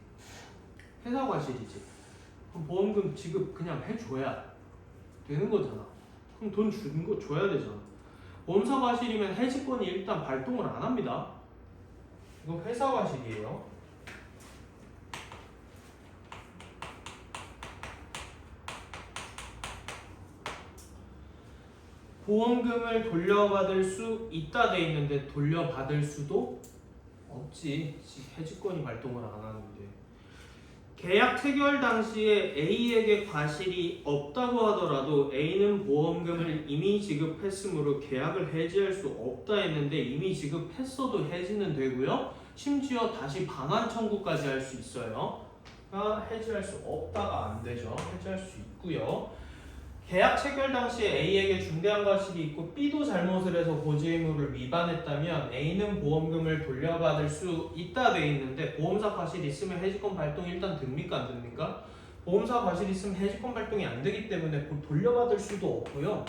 회사 과실이지. 그럼 보험금 지급 그냥 해줘야 되는 거잖아. 그럼 돈 준 거 줘야 되잖아. 보험사 과실이면 해지권이 일단 발동을 안 합니다. 이거 회사 과실이에요. 보험금을 돌려받을 수 있다 돼 있는데 돌려받을 수도 없지. 해지권이 발동을 안 하는데. 계약 체결 당시에 A에게 과실이 없다고 하더라도 A는 보험금을 이미 지급했으므로 계약을 해지할 수 없다 했는데 이미 지급했어도 해지는 되고요. 심지어 다시 반환 청구까지 할 수 있어요. 그러니까 해지할 수 없다가 안 되죠. 해지할 수 있고요. 계약 체결 당시에 A에게 중대한 과실이 있고 B도 잘못을 해서 고지 의무를 위반했다면 A는 보험금을 돌려받을 수 있다 돼 있는데 보험사 과실이 있으면 해지권 발동이 일단 됩니까? 안 됩니까? 보험사 과실이 있으면 해지권 발동이 안 되기 때문에 돌려받을 수도 없고요.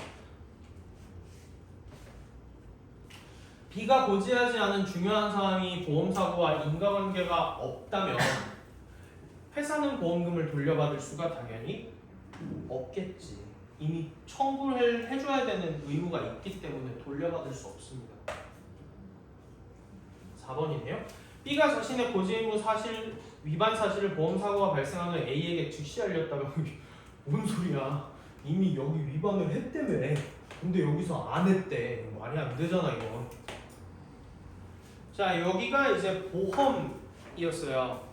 B가 고지하지 않은 중요한 사항이 보험사고와 인과관계가 없다면 회사는 보험금을 돌려받을 수가 당연히 없겠지. 이미 청구를 해줘야 되는 의무가 있기 때문에 돌려받을 수 없습니다. 4번이네요. B가 자신의 고지 의무 위반 사실을 보험사고가 발생한 후 A에게 즉시 알렸다면 뭔 소리야. 이미 여기 위반을 했다며. 근데 여기서 안 했대. 말이 안 되잖아 이건. 자, 여기가 이제 보험이었어요.